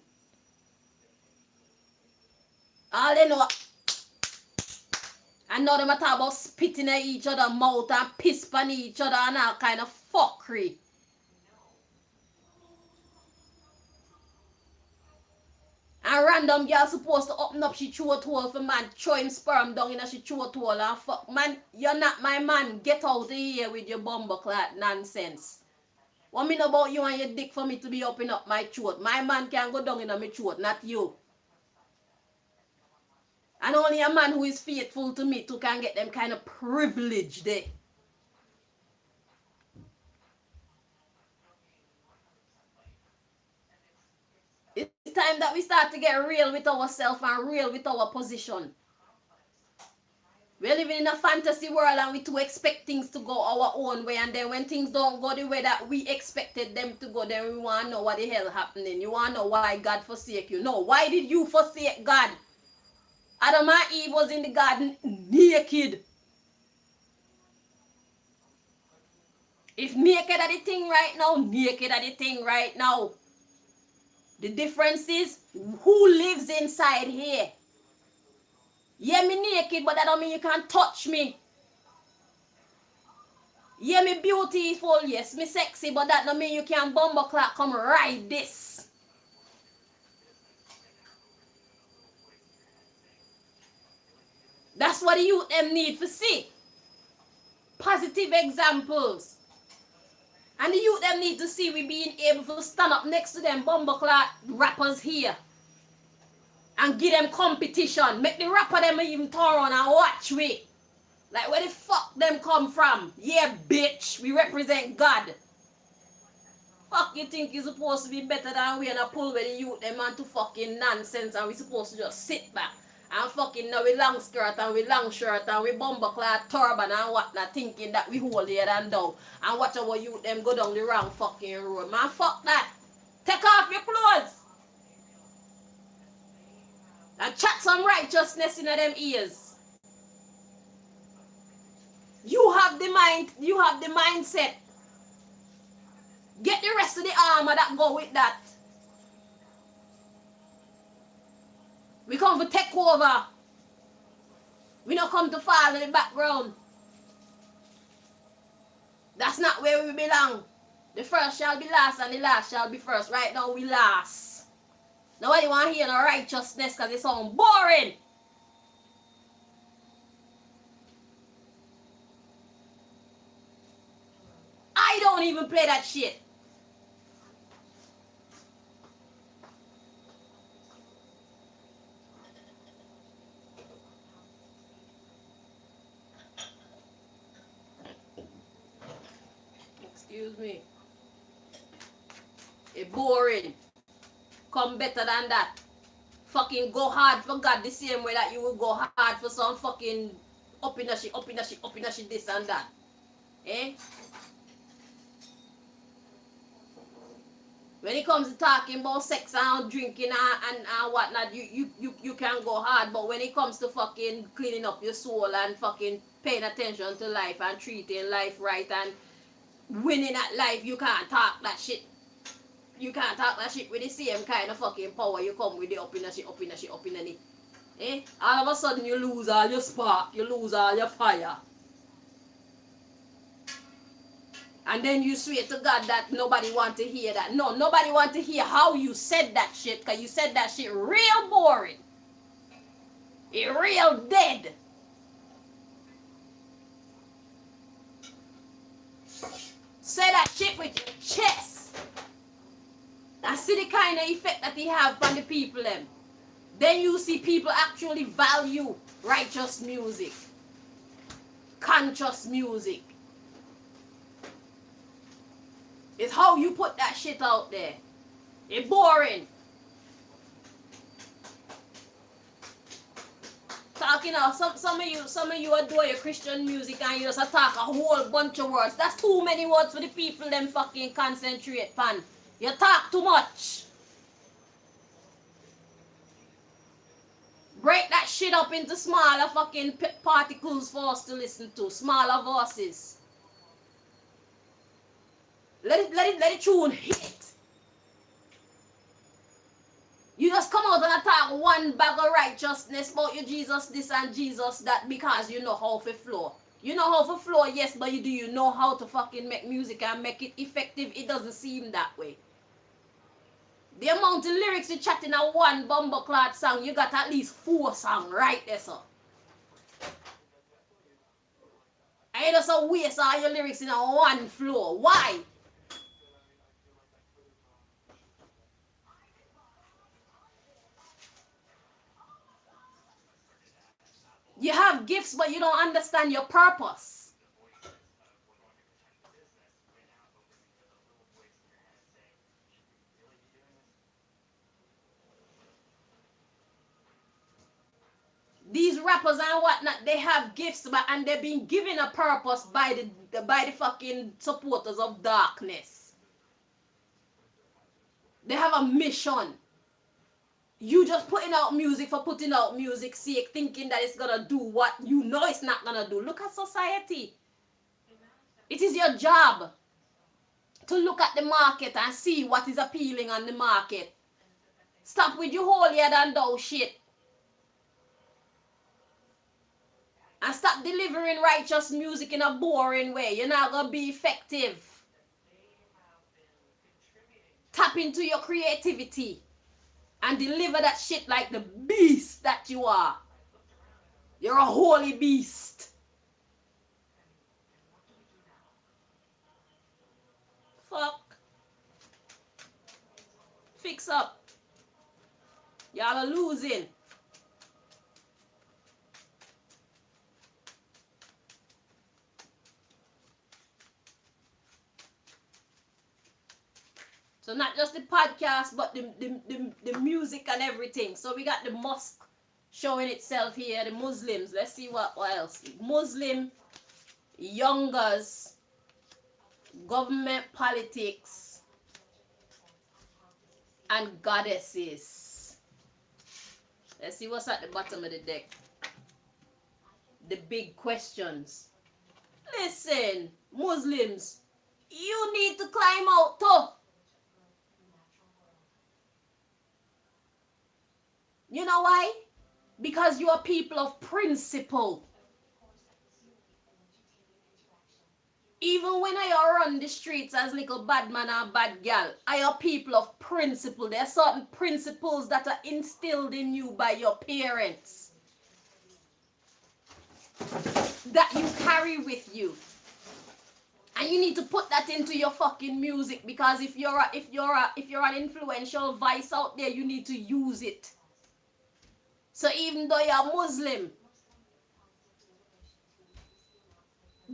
All they know, I know them talk about spitting at each other's mouth and piss on each other and all kind of fuckery. And random girl supposed to open up she throat hole for man, throw him sperm down in she throat hole and fuck. Man, you're not my man. Get out of here with your bumbleclot nonsense. What mean about you and your dick for me to be opening up my throat? My man can go down in my throat, not you. And only a man who is faithful to me too can get them kind of privilege there. It's time that we start to get real with ourselves and real with our position. We're living in a fantasy world and we too expect things to go our own way, and then when things don't go the way that we expected them to go, then we want to know what the hell happening. You want to know why God forsake you. No, why did you forsake God? Adam and Eve was in the garden naked. If naked are the thing right now, naked are the thing right now. The difference is who lives inside here. Yeah, me naked, but that don't mean you can't touch me. Yeah, me beautiful, yes, me sexy, but that don't mean you can bumbleclot come ride this. That's what the youth them need to see. Positive examples. And the youth them need to see we being able to stand up next to them bumbleclot rappers here. And give them competition. Make the rapper them even turn on and watch we. Like, where the fuck them come from? Yeah, bitch. We represent God. Fuck you think you're supposed to be better than we, and a pull with the youth them on to fucking nonsense, and we supposed to just sit back and fucking know we long skirt and we long shirt and we bumbleclad turban and whatnot, thinking that we holier than thou, and watch our youth them go down the wrong fucking road. Man, fuck that. Take off your clothes and chat some righteousness in them ears. You have the mind, you have the mindset. Get the rest of the armor that go with that. We come to take over. We don't come to fall in the background. That's not where we belong. The first shall be last and the last shall be first. Right now we last. Nobody want to hear no righteousness because it sounds boring. I don't even play that shit. Excuse me. It's boring. Come better than that. Fucking go hard for God the same way that you will go hard for some fucking up in a shit, this and that. Eh? When it comes to talking about sex and drinking and whatnot, you can go hard. But when it comes to fucking cleaning up your soul and fucking paying attention to life and treating life right and winning at life, you can't talk that shit. You can't talk that shit with the same kind of fucking power you come with the up in a shit. Eh? All of a sudden you lose all your spark, you lose all your fire. And then you swear to God that nobody want to hear that. No, nobody want to hear how you said that shit, because you said that shit real boring. It real dead. Say that shit with your chest. And see the kind of effect that they have on the people them. Then you see people actually value righteous music. Conscious music. It's how you put that shit out there. It's boring. Talking now, some of you adore your Christian music and you just talk a whole bunch of words. That's too many words for the people them fucking concentrate pan. You talk too much. Break that shit up into smaller fucking particles for us to listen to. Smaller voices. Let it tune hit. You just come out and attack one bag of righteousness about your Jesus this and Jesus that because you know how to flow. You know how to flow, yes, but do you know how to fucking make music and make it effective? It doesn't seem that way. The amount of lyrics you chat in a one bumbleclad song, you got at least 4 songs right there, sir. And you just waste all your lyrics in a one flow. Why? You have gifts, but you don't understand your purpose. these rappers and whatnot, they have gifts, and they've been given a purpose by the fucking supporters of darkness. They have a mission. You just putting out music for putting out music's sake, thinking that it's gonna do what you know it's not gonna do. Look at society. It is your job to look at the market and see what is appealing on the market. Stop with your holier than thou shit. And stop delivering righteous music in a boring way. You're not gonna be effective. Tap into your creativity and deliver that shit like the beast that you are. You're a holy beast. Fuck. Fix up. Y'all are losing. So not just the podcast, but the music and everything. So we got the mosque showing itself here, the Muslims. Let's see what else. Muslim, youngers, government politics, and goddesses. Let's see what's at the bottom of the deck. The big questions. Listen, Muslims, you need to climb out too. You know why? Because you are people of principle. Even when I run the streets as little bad man and bad girl, I are people of principle. There are certain principles that are instilled in you by your parents that you carry with you. And you need to put that into your fucking music, because if you're an influential voice out there, you need to use it. So even though you're Muslim,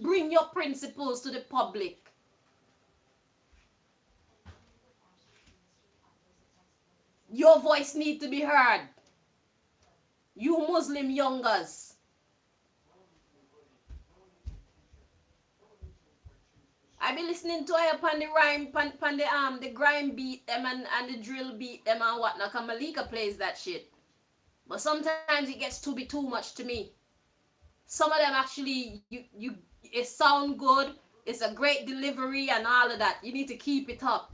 bring your principles to the public. Your voice needs to be heard. You Muslim youngers. I be listening to it upon the rhyme, upon the grime beat them and the drill beat them and whatnot. Cause Malika plays that shit. But sometimes it gets to be too much to me. Some of them actually, it sound good. It's a great delivery and all of that. You need to keep it up.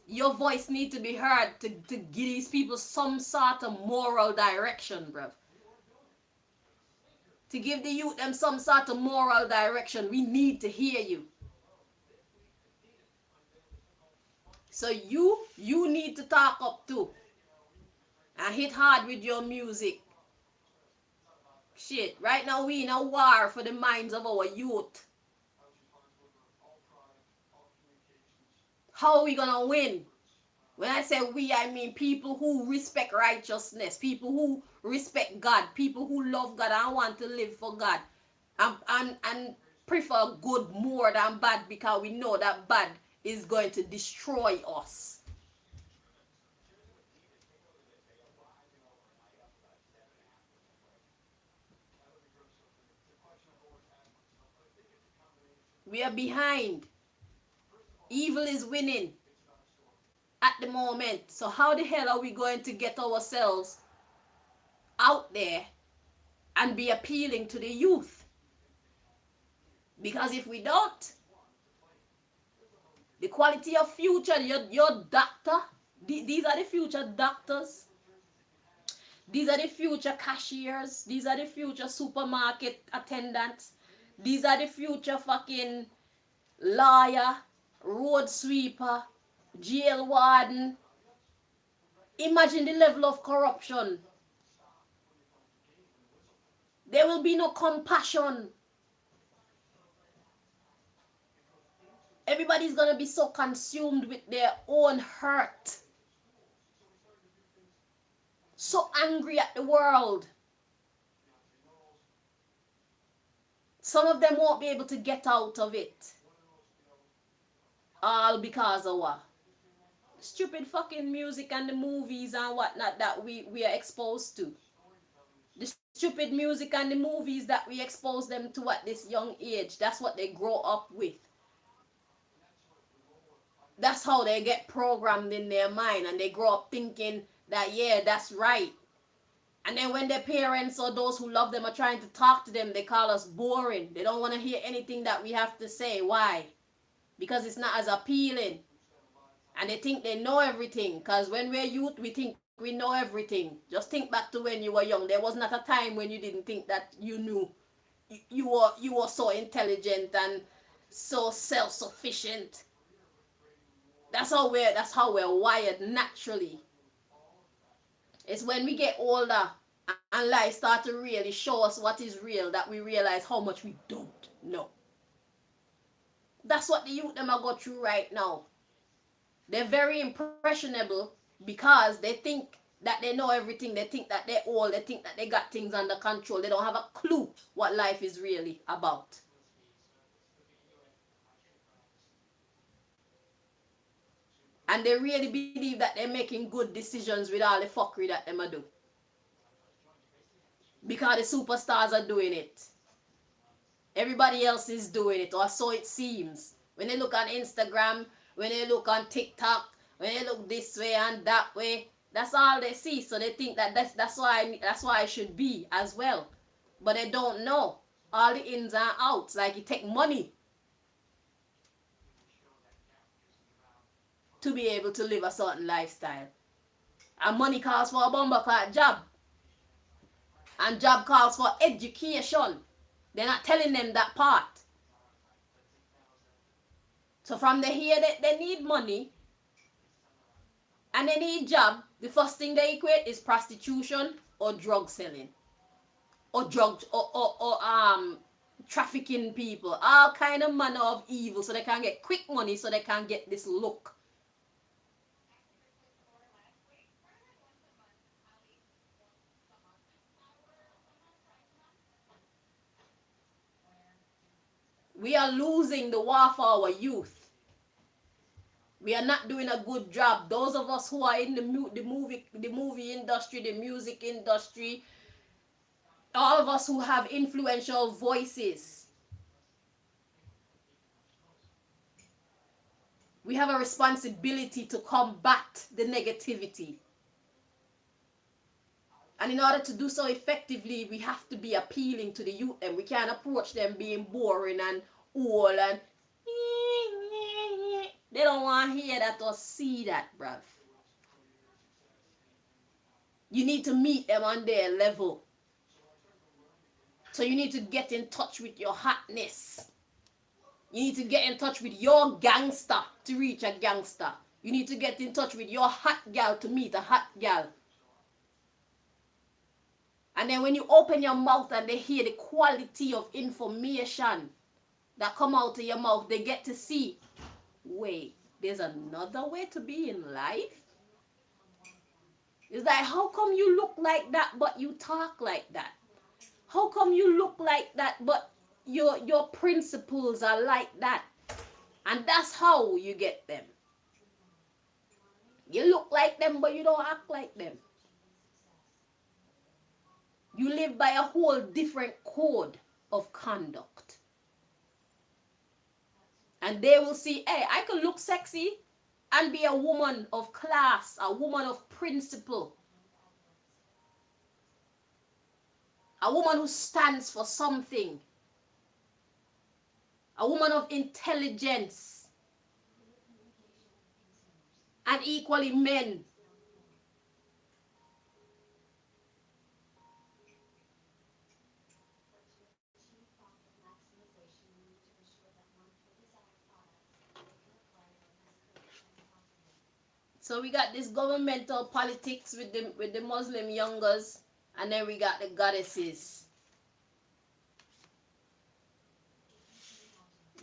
Your voice needs to be heard to give these people some sort of moral direction, bro. To give the youth them some sort of moral direction, we need to hear you. So you need to talk up too. And hit hard with your music. Shit, right now we in a war for the minds of our youth. How are we gonna win? When I say we, I mean people who respect righteousness, people who respect God, people who love God and want to live for God, and prefer good more than bad, because we know that bad is going to destroy us. We are behind. Evil is winning at the moment. So how the hell are we going to get ourselves out there and be appealing to the youth? Because if we don't, the quality of future, your doctor, these are the future doctors. These are the future cashiers. These are the future supermarket attendants. These are the future fucking lawyer, road sweeper, jail warden. Imagine the level of corruption. There will be no compassion. Everybody's going to be so consumed with their own hurt. So angry at the world. Some of them won't be able to get out of it. All because of what? Stupid fucking music and the movies and whatnot that we are exposed to. The stupid music and the movies that we expose them to at this young age, that's what they grow up with. That's how they get programmed in their mind, and they grow up thinking that, yeah, that's right. And then when their parents or those who love them are trying to talk to them, they call us boring. They don't want to hear anything that we have to say. Why? Because it's not as appealing. And they think they know everything. Because when we're youth, we think we know everything. Just think back to when you were young. There was not a time when you didn't think that you knew. You were so intelligent and so self-sufficient. That's how we're wired naturally. It's when we get older and life start to really show us what is real that we realize how much we don't know. That's what the youth them are go through right now. They're very impressionable because they think that they know everything. They think that they're old. They think that they got things under control. They don't have a clue what life is really about. And they really believe that they're making good decisions with all the fuckery that they do. Because the superstars are doing it. Everybody else is doing it, or so it seems. When they look on Instagram, when they look on TikTok, when they look this way and that way, that's all they see. So they think that that's why I should be as well. But they don't know all the ins and outs. Like it take money to be able to live a certain lifestyle. And money calls for a bumper job. And job calls for education. They're not telling them that part. So from the here that they need money and they need job, the first thing they equate is prostitution or drug selling. Or drugs or trafficking people. All kind of manner of evil so they can get quick money, so they can get this look. We are losing the war for our youth. We are not doing a good job. Those of us who are in the movie industry, the music industry, all of us who have influential voices, we have a responsibility to combat the negativity. And in order to do so effectively, we have to be appealing to the youth, and we can't approach them being boring and old and they don't want to hear that or see that, bruv. You need to meet them on their level. So you need to get in touch with your hotness. You need to get in touch with your gangster to reach a gangster. You need to get in touch with your hot gal to meet a hot gal. And then when you open your mouth and they hear the quality of information that come out of your mouth, they get to see, wait, there's another way to be in life? It's like, how come you look like that but you talk like that? How come you look like that but your principles are like that? And that's how you get them. You look like them but you don't act like them. You live by a whole different code of conduct. And they will see, hey, I can look sexy and be a woman of class, a woman of principle. A woman who stands for something. A woman of intelligence. And equally men. So we got this governmental politics with the Muslim youngers, and then we got the goddesses.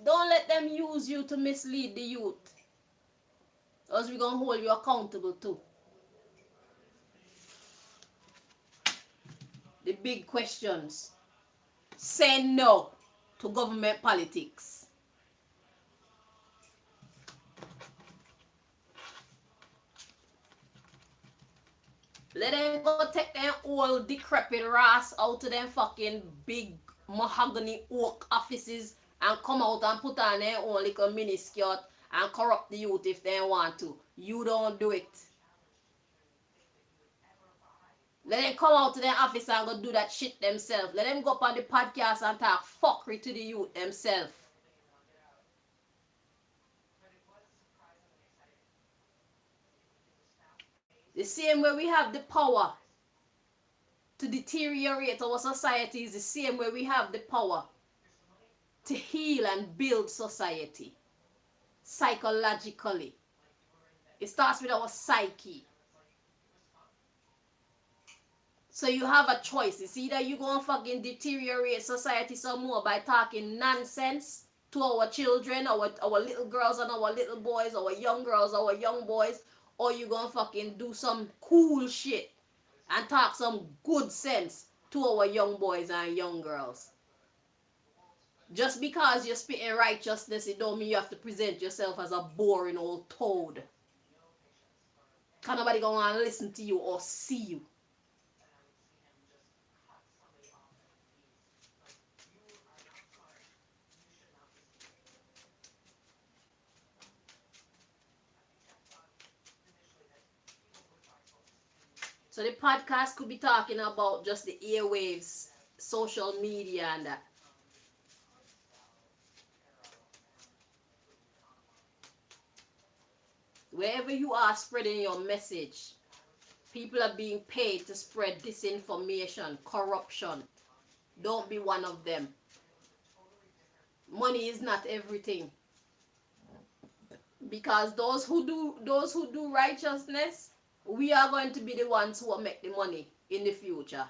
Don't let them use you to mislead the youth, or else we're going to hold you accountable too. The big questions. Say no to government politics. Let them go take them old decrepit ass out to them fucking big mahogany oak offices and come out and put on their own little mini skirt and corrupt the youth if they want to. You don't do it. Let them come out to their office and go do that shit themselves. Let them go up on the podcast and talk fuckery to the youth themselves. The same way we have the power to deteriorate our society is the same way we have the power to heal and build society psychologically. It starts with our psyche. So you have a choice. It's either you go and fucking deteriorate society some more by talking nonsense to our children, our little girls and our little boys, our young girls, our young boys, or you go and fucking do some cool shit and talk some good sense to our young boys and young girls. Just because you're spitting righteousness, it don't mean you have to present yourself as a boring old toad. Can nobody go and listen to you or see you? So the podcast could be talking about just the airwaves, social media and that. Wherever you are spreading your message, people are being paid to spread disinformation, corruption. Don't be one of them. Money is not everything. Because those who do righteousness, we are going to be the ones who will make the money in the future.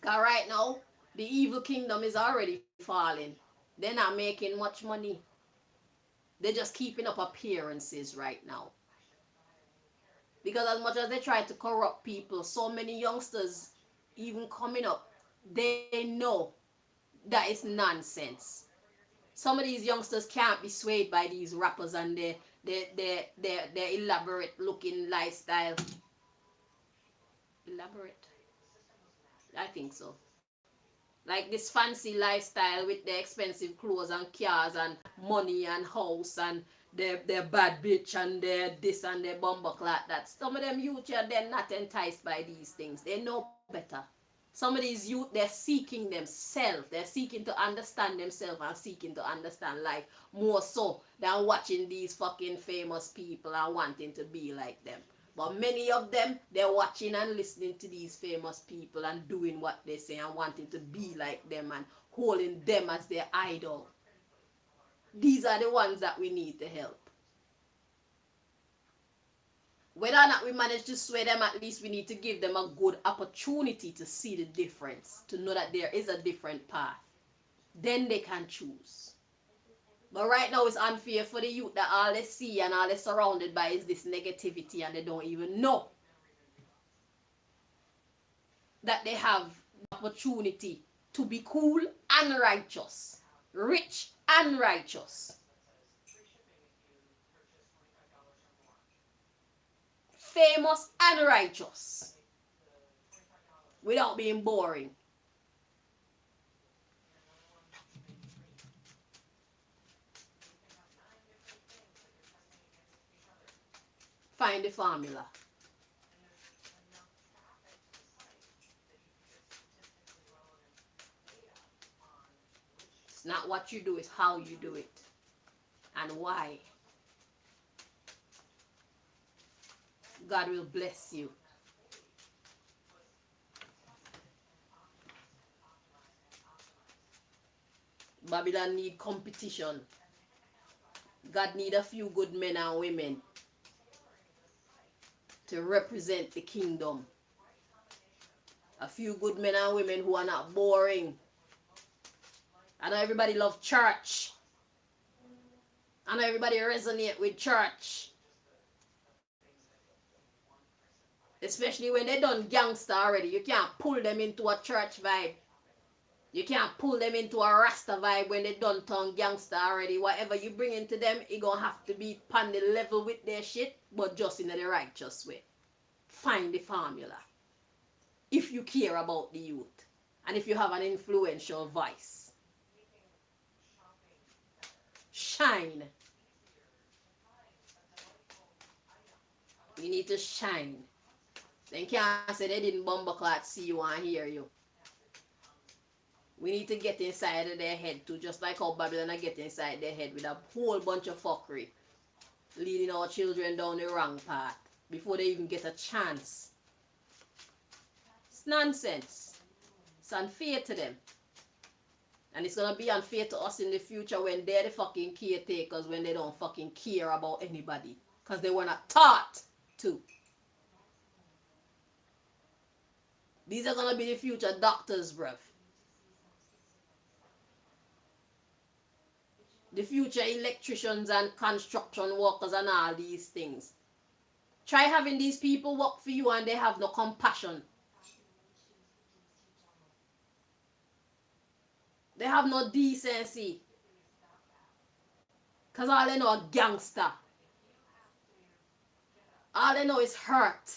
Because right now, the evil kingdom is already falling. They're not making much money. They're just keeping up appearances right now. Because as much as they try to corrupt people, so many youngsters even coming up, they know that it's nonsense. Some of these youngsters can't be swayed by these rappers and their elaborate looking lifestyle. Elaborate? I think so. Like this fancy lifestyle with their expensive clothes and cars and money and house and their bad bitch and their this and their bumbleclat that. Some of them youth here, they're not enticed by these things. They know better. Some of these youth, they're seeking themselves. They're seeking to understand themselves and seeking to understand life more so than watching these fucking famous people and wanting to be like them. But many of them, they're watching and listening to these famous people and doing what they say and wanting to be like them and holding them as their idol. These are the ones that we need to help. Whether or not we manage to sway them, at least we need to give them a good opportunity to see the difference, to know that there is a different path. Then they can choose. But right now it's unfair for the youth that all they see and all they're surrounded by is this negativity and they don't even know that they have the opportunity to be cool and righteous, rich and righteous, famous and righteous, without being boring. Find the formula. It's not what you do, it's how you do it. And why. God will bless you. Babylon need competition. God need a few good men and women to represent the kingdom. A few good men and women who are not boring. I know everybody love church. I know everybody resonate with church. Especially when they done gangster already. You can't pull them into a church vibe. You can't pull them into a Rasta vibe when they done turn gangster already. Whatever you bring into them, it gonna have to be on the level with their shit, but just in the righteous way. find the formula. If you care about the youth and if you have an influential voice, shine. You need to shine. Then can't say they didn't bumbleclot see you and hear you. We need to get inside of their head too, just like how Babylon are get inside their head with a whole bunch of fuckery, leading our children down the wrong path before they even get a chance. It's nonsense. It's unfair to them. And it's gonna be unfair to us in the future when they're the fucking caretakers, when they don't fucking care about anybody. Because they were not taught to. These are gonna be the future doctors, bruv. The future electricians and construction workers and all these things. Try having these people work for you and they have no compassion. They have no decency. Because all they know are gangster. All they know is hurt.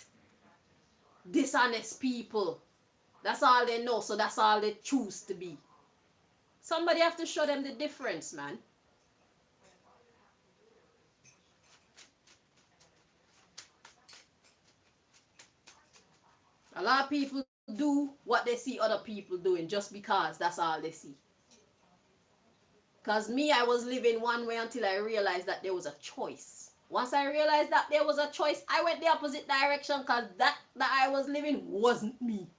Dishonest people. That's all they know, so that's all they choose to be. Somebody have to show them the difference, man. A lot of people do what they see other people doing just because that's all they see. Because me, I was living one way until I realized that there was a choice. Once I realized that there was a choice, I went the opposite direction because that I was living wasn't me.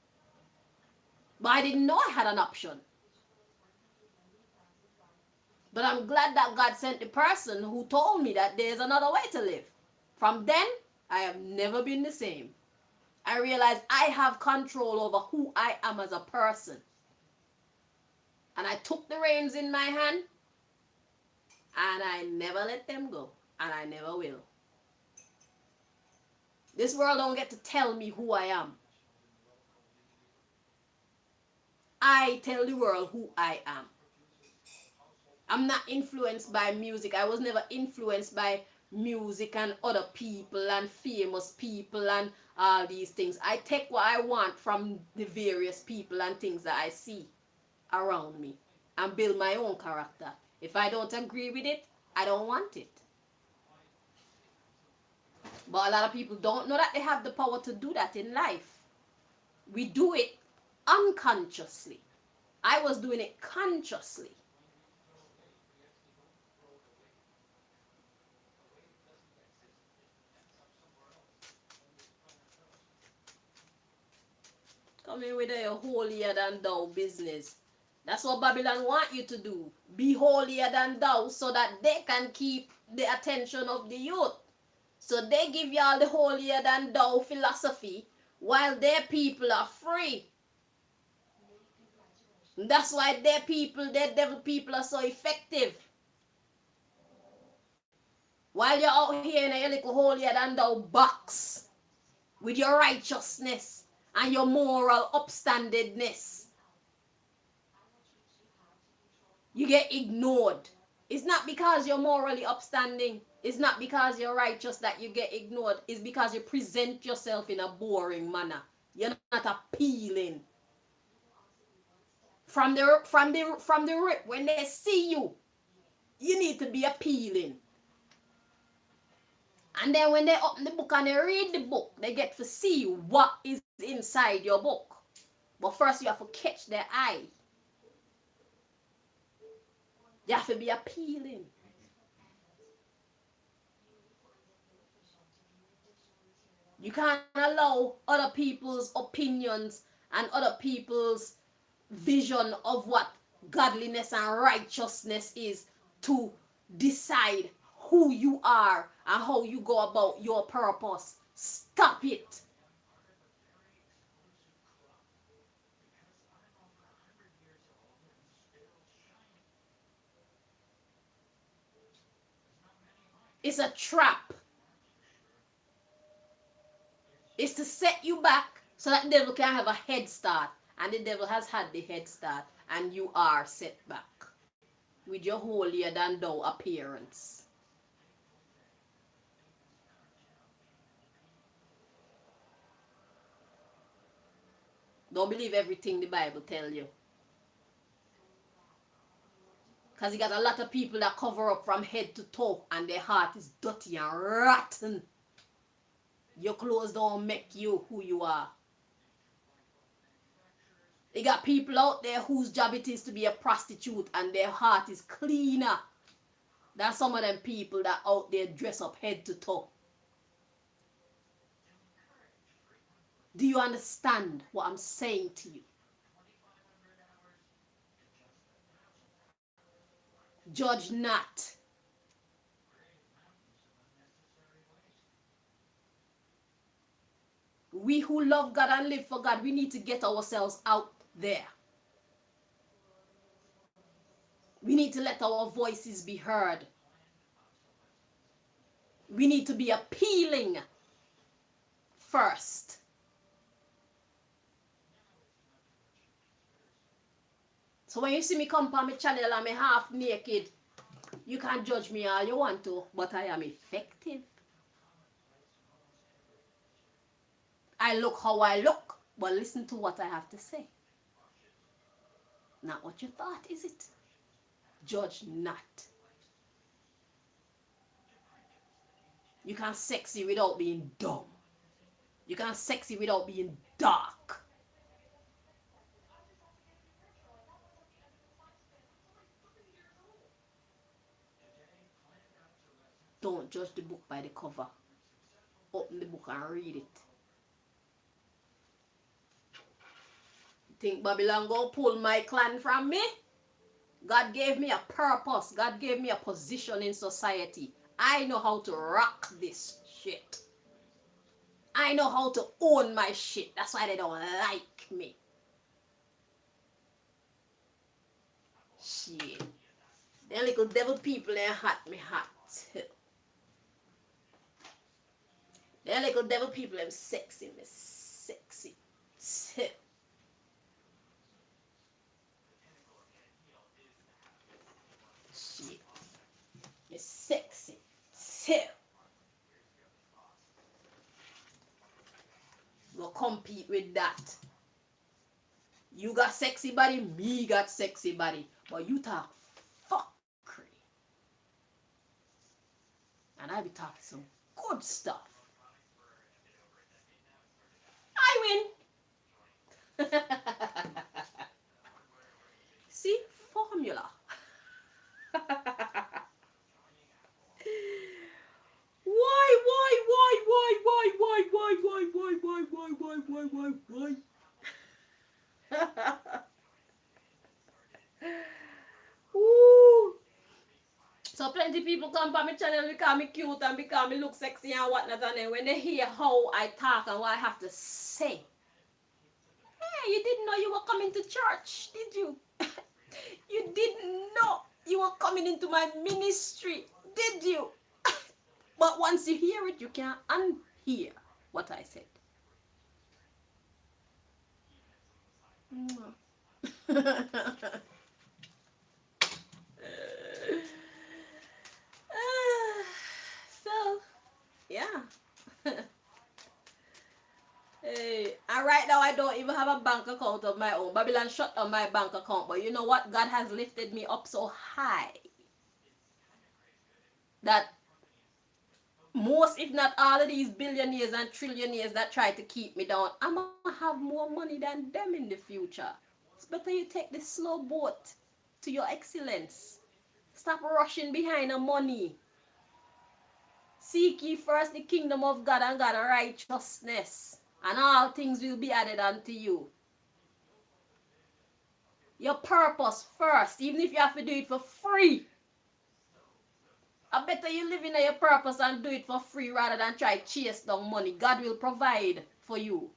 But I didn't know I had an option. But I'm glad that God sent the person who told me that there's another way to live. From then, I have never been the same. I realized I have control over who I am as a person. And I took the reins in my hand, and I never let them go. And I never will. This world don't get to tell me who I am. I tell the world who I am. I'm not influenced by music. I was never influenced by music and other people and famous people and all these things. I take what I want from the various people and things that I see around me and build my own character. If I don't agree with it, I don't want it. But a lot of people don't know that they have the power to do that in life. We do it unconsciously. I was doing it consciously. Come in with a holier than thou business. That's what Babylon want you to do. Be holier than thou so that they can keep the attention of the youth. So they give y'all the holier than thou philosophy while their people are free. That's why their devil people are so effective. While you're out here in a little holier than thou box with your righteousness and your moral upstandedness, you get ignored. It's not because you're morally upstanding. It's not because you're righteous that you get ignored. It's because you present yourself in a boring manner. You're not appealing. From the rip, when they see you, you need to be appealing. And then when they open the book and they read the book, they get to see what is inside your book. But first you have to catch their eye. You have to be appealing. You can't allow other people's opinions and other people's vision of what godliness and righteousness is to decide who you are and how you go about your purpose. Stop it. It's a trap. It's to set you back so that the devil can have a head start. And the devil has had the head start and you are set back with your holier than thou appearance. Don't believe everything the Bible tell you. Because you got a lot of people that cover up from head to toe and their heart is dirty and rotten. Your clothes don't make you who you are. You got people out there whose job it is to be a prostitute and their heart is cleaner than some of them people that out there dress up head to toe. Do you understand what I'm saying to you? Judge not. We who love God and live for God, we need to get ourselves out there. We need to let our voices be heard. We need to be appealing first. So when you see me come on my channel and I'm half naked, you can judge me all you want to, but I am effective. I look how I look, but listen to what I have to say. Not what you thought, is it? Judge not. You can sexy without being dumb. You can sexy without being dark. Don't judge the book by the cover. Open the book and read it. Think Babylon go pull my clan from me? God gave me a purpose. God gave me a position in society. I know how to rock this shit. I know how to own my shit. That's why they don't like me. Shit. Them little devil people, they hot me hot too. Them little devil people, them sexy me sexy too. Shit. Me sexy too. Go compete with that. You got sexy body, me got sexy body. But you talk fuckery. And I be talking some good stuff. I win. See? Formula. Why? Ooh. So plenty people come on my channel because me cute and because me look sexy and whatnot, and then when they hear how I talk and what I have to say, hey, you didn't know you were coming to church, did you? You didn't know you were coming into my ministry, did you? But once you hear it, you can't unhear what I said. So, yeah. Hey, and right now I don't even have a bank account of my own. Babylon shut down my bank account, but you know what? God has lifted me up so high that most, if not all of these billionaires and trillionaires that try to keep me down, I'm going to have more money than them in the future. It's better you take the slow boat to your excellence. Stop rushing behind the money. Seek ye first the kingdom of God and God's righteousness, and all things will be added unto you. Your purpose first, even if you have to do it for free. I better you live in your purpose and do it for free rather than try to chase down money. God will provide for you.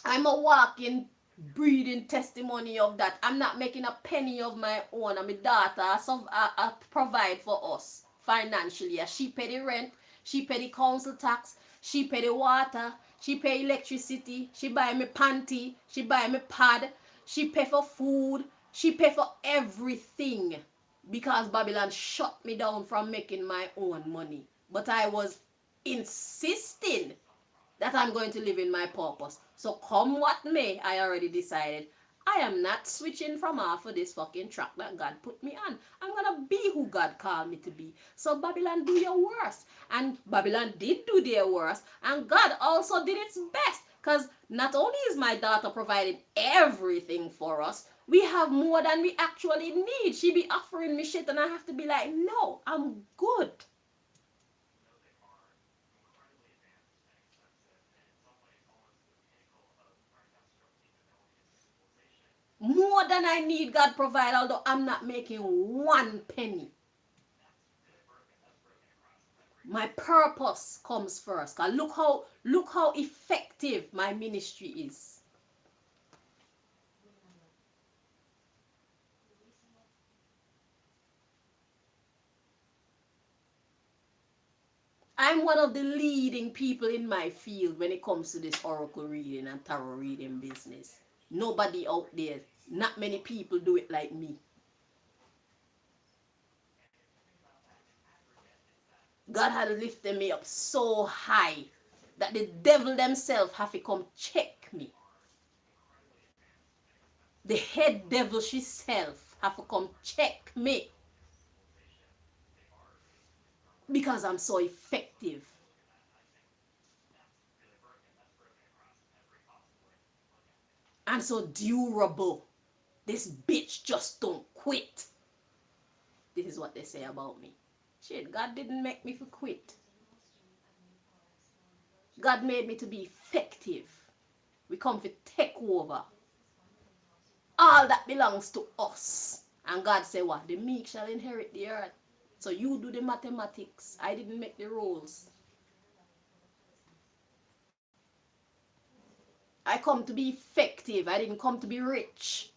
I'm a walking, breathing testimony of that. I'm not making a penny of my own. I'm a daughter. I provide for us financially. She pay the rent. She pay the council tax. She pay the water. She pay electricity. She buy me panty. She buy me pad. She pay for food. She pay for everything. Because Babylon shut me down from making my own money. But I was insisting that I'm going to live in my purpose. So come what may, I already decided I am not switching from off of this fucking track that God put me on. I'm gonna be who God called me to be. So Babylon, do your worst. And Babylon did do their worst. And God also did its best. Because not only is my daughter providing everything for us, we have more than we actually need. She be offering me shit and I have to be like, no, I'm good. More than I need, God provide, although I'm not making one penny. My purpose comes first. God, look how effective my ministry is. I'm one of the leading people in my field when it comes to this oracle reading and tarot reading business. Nobody out there, not many people do it like me. God had lifted me up so high that the devil themselves have to come check me. The head devil herself have to come check me. Because I'm so effective. And so durable. This bitch just don't quit. This is what they say about me. Shit, God didn't make me to quit. God made me to be effective. We come to take over. All that belongs to us. And God said what? The meek shall inherit the earth. So you do the mathematics. I didn't make the rules. I come to be effective. I didn't come to be rich.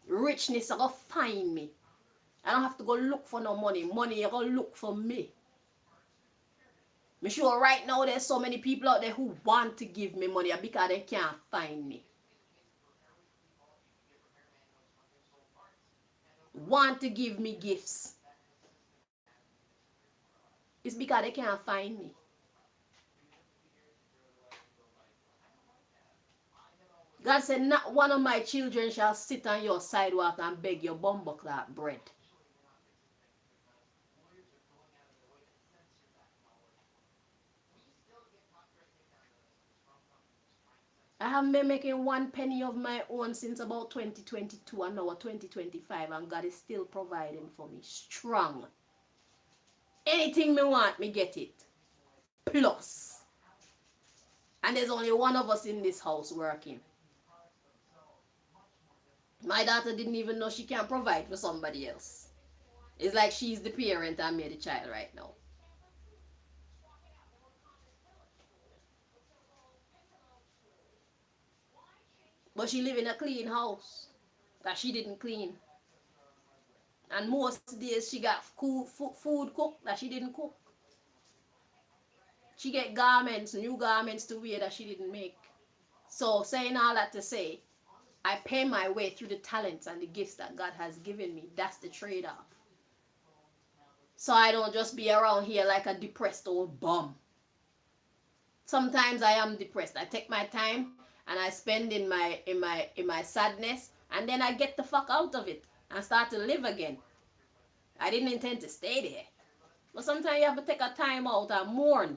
Richness are gonna find me. I don't have to go look for no money. Money are gonna look for me. I'm sure right now there's so many people out there who want to give me money because they can't find me. Want to give me gifts. It's because they can't find me. God said, not one of my children shall sit on your sidewalk and beg your bumbuckler bread. I haven't been making one penny of my own since about 2022 and now 2025, and God is still providing for me. Strong. Anything me want, me get it. Plus. And there's only one of us in this house working. My daughter didn't even know she can provide for somebody else. It's like she's the parent and me the child right now. But she live in a clean house that she didn't clean. And most days she got food cooked that she didn't cook. She get garments, new garments to wear that she didn't make. So saying all that to say, I pay my way through the talents and the gifts that God has given me. That's the trade-off. So I don't just be around here like a depressed old bum. Sometimes I am depressed. I take my time and I spend in my sadness, and then I get the fuck out of it and start to live again. I didn't intend to stay there. But sometimes you have to take a time out and mourn.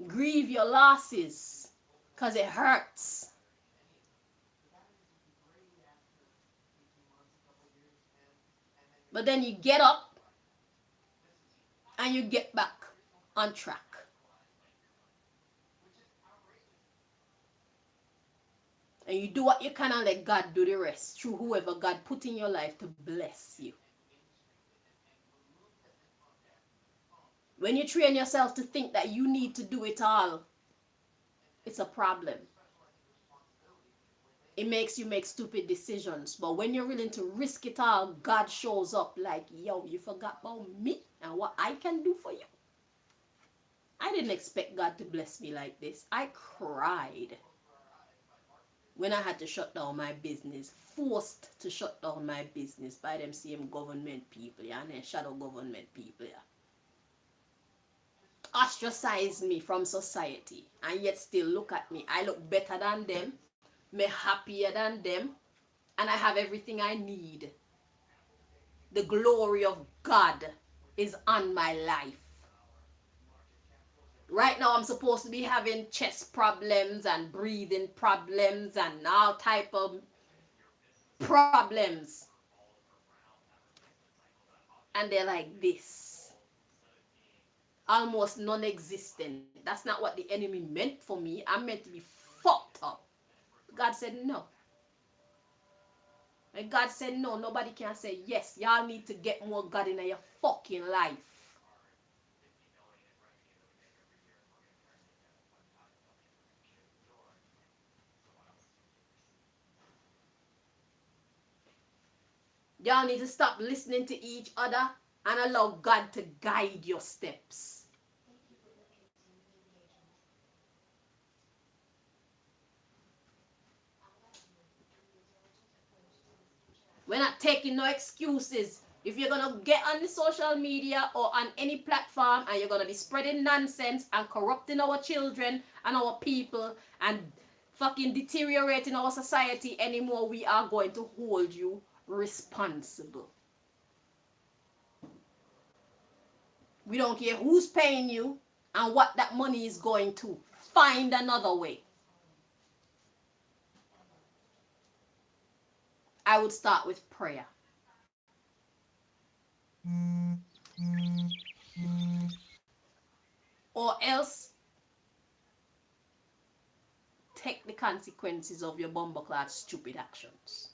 Grieve your losses. Because it hurts. But then you get up and you get back on track. And you do what you can and let God do the rest through whoever God put in your life to bless you. When you train yourself to think that you need to do it all, it's a problem. It makes you make stupid decisions. But when you're willing to risk it all, God shows up like, yo, you forgot about me and what I can do for you. I didn't expect God to bless me like this. I cried when I had to shut down my business, forced to shut down my business by them same government people, yeah, and then shadow government people, yeah. ostracize me from society and yet still look at me. I look better than them, me happier than them, and I have everything I need. The glory of God is on my life. Right now I'm supposed to be having chest problems and breathing problems and all type of problems. And they're like this. Almost non-existent. That's not what the enemy meant for me. I'm meant to be fucked up. God said no. And God said no. Nobody can say yes. Y'all need to get more God in your fucking life. Y'all need to stop listening to each other and allow God to guide your steps. We're not taking no excuses. If you're going to get on the social media or on any platform and you're going to be spreading nonsense and corrupting our children and our people and fucking deteriorating our society anymore, we are going to hold you responsible. We don't care who's paying you and what that money is going to. Find another way. I would start with prayer. Or else, take the consequences of your bumbleclad stupid actions.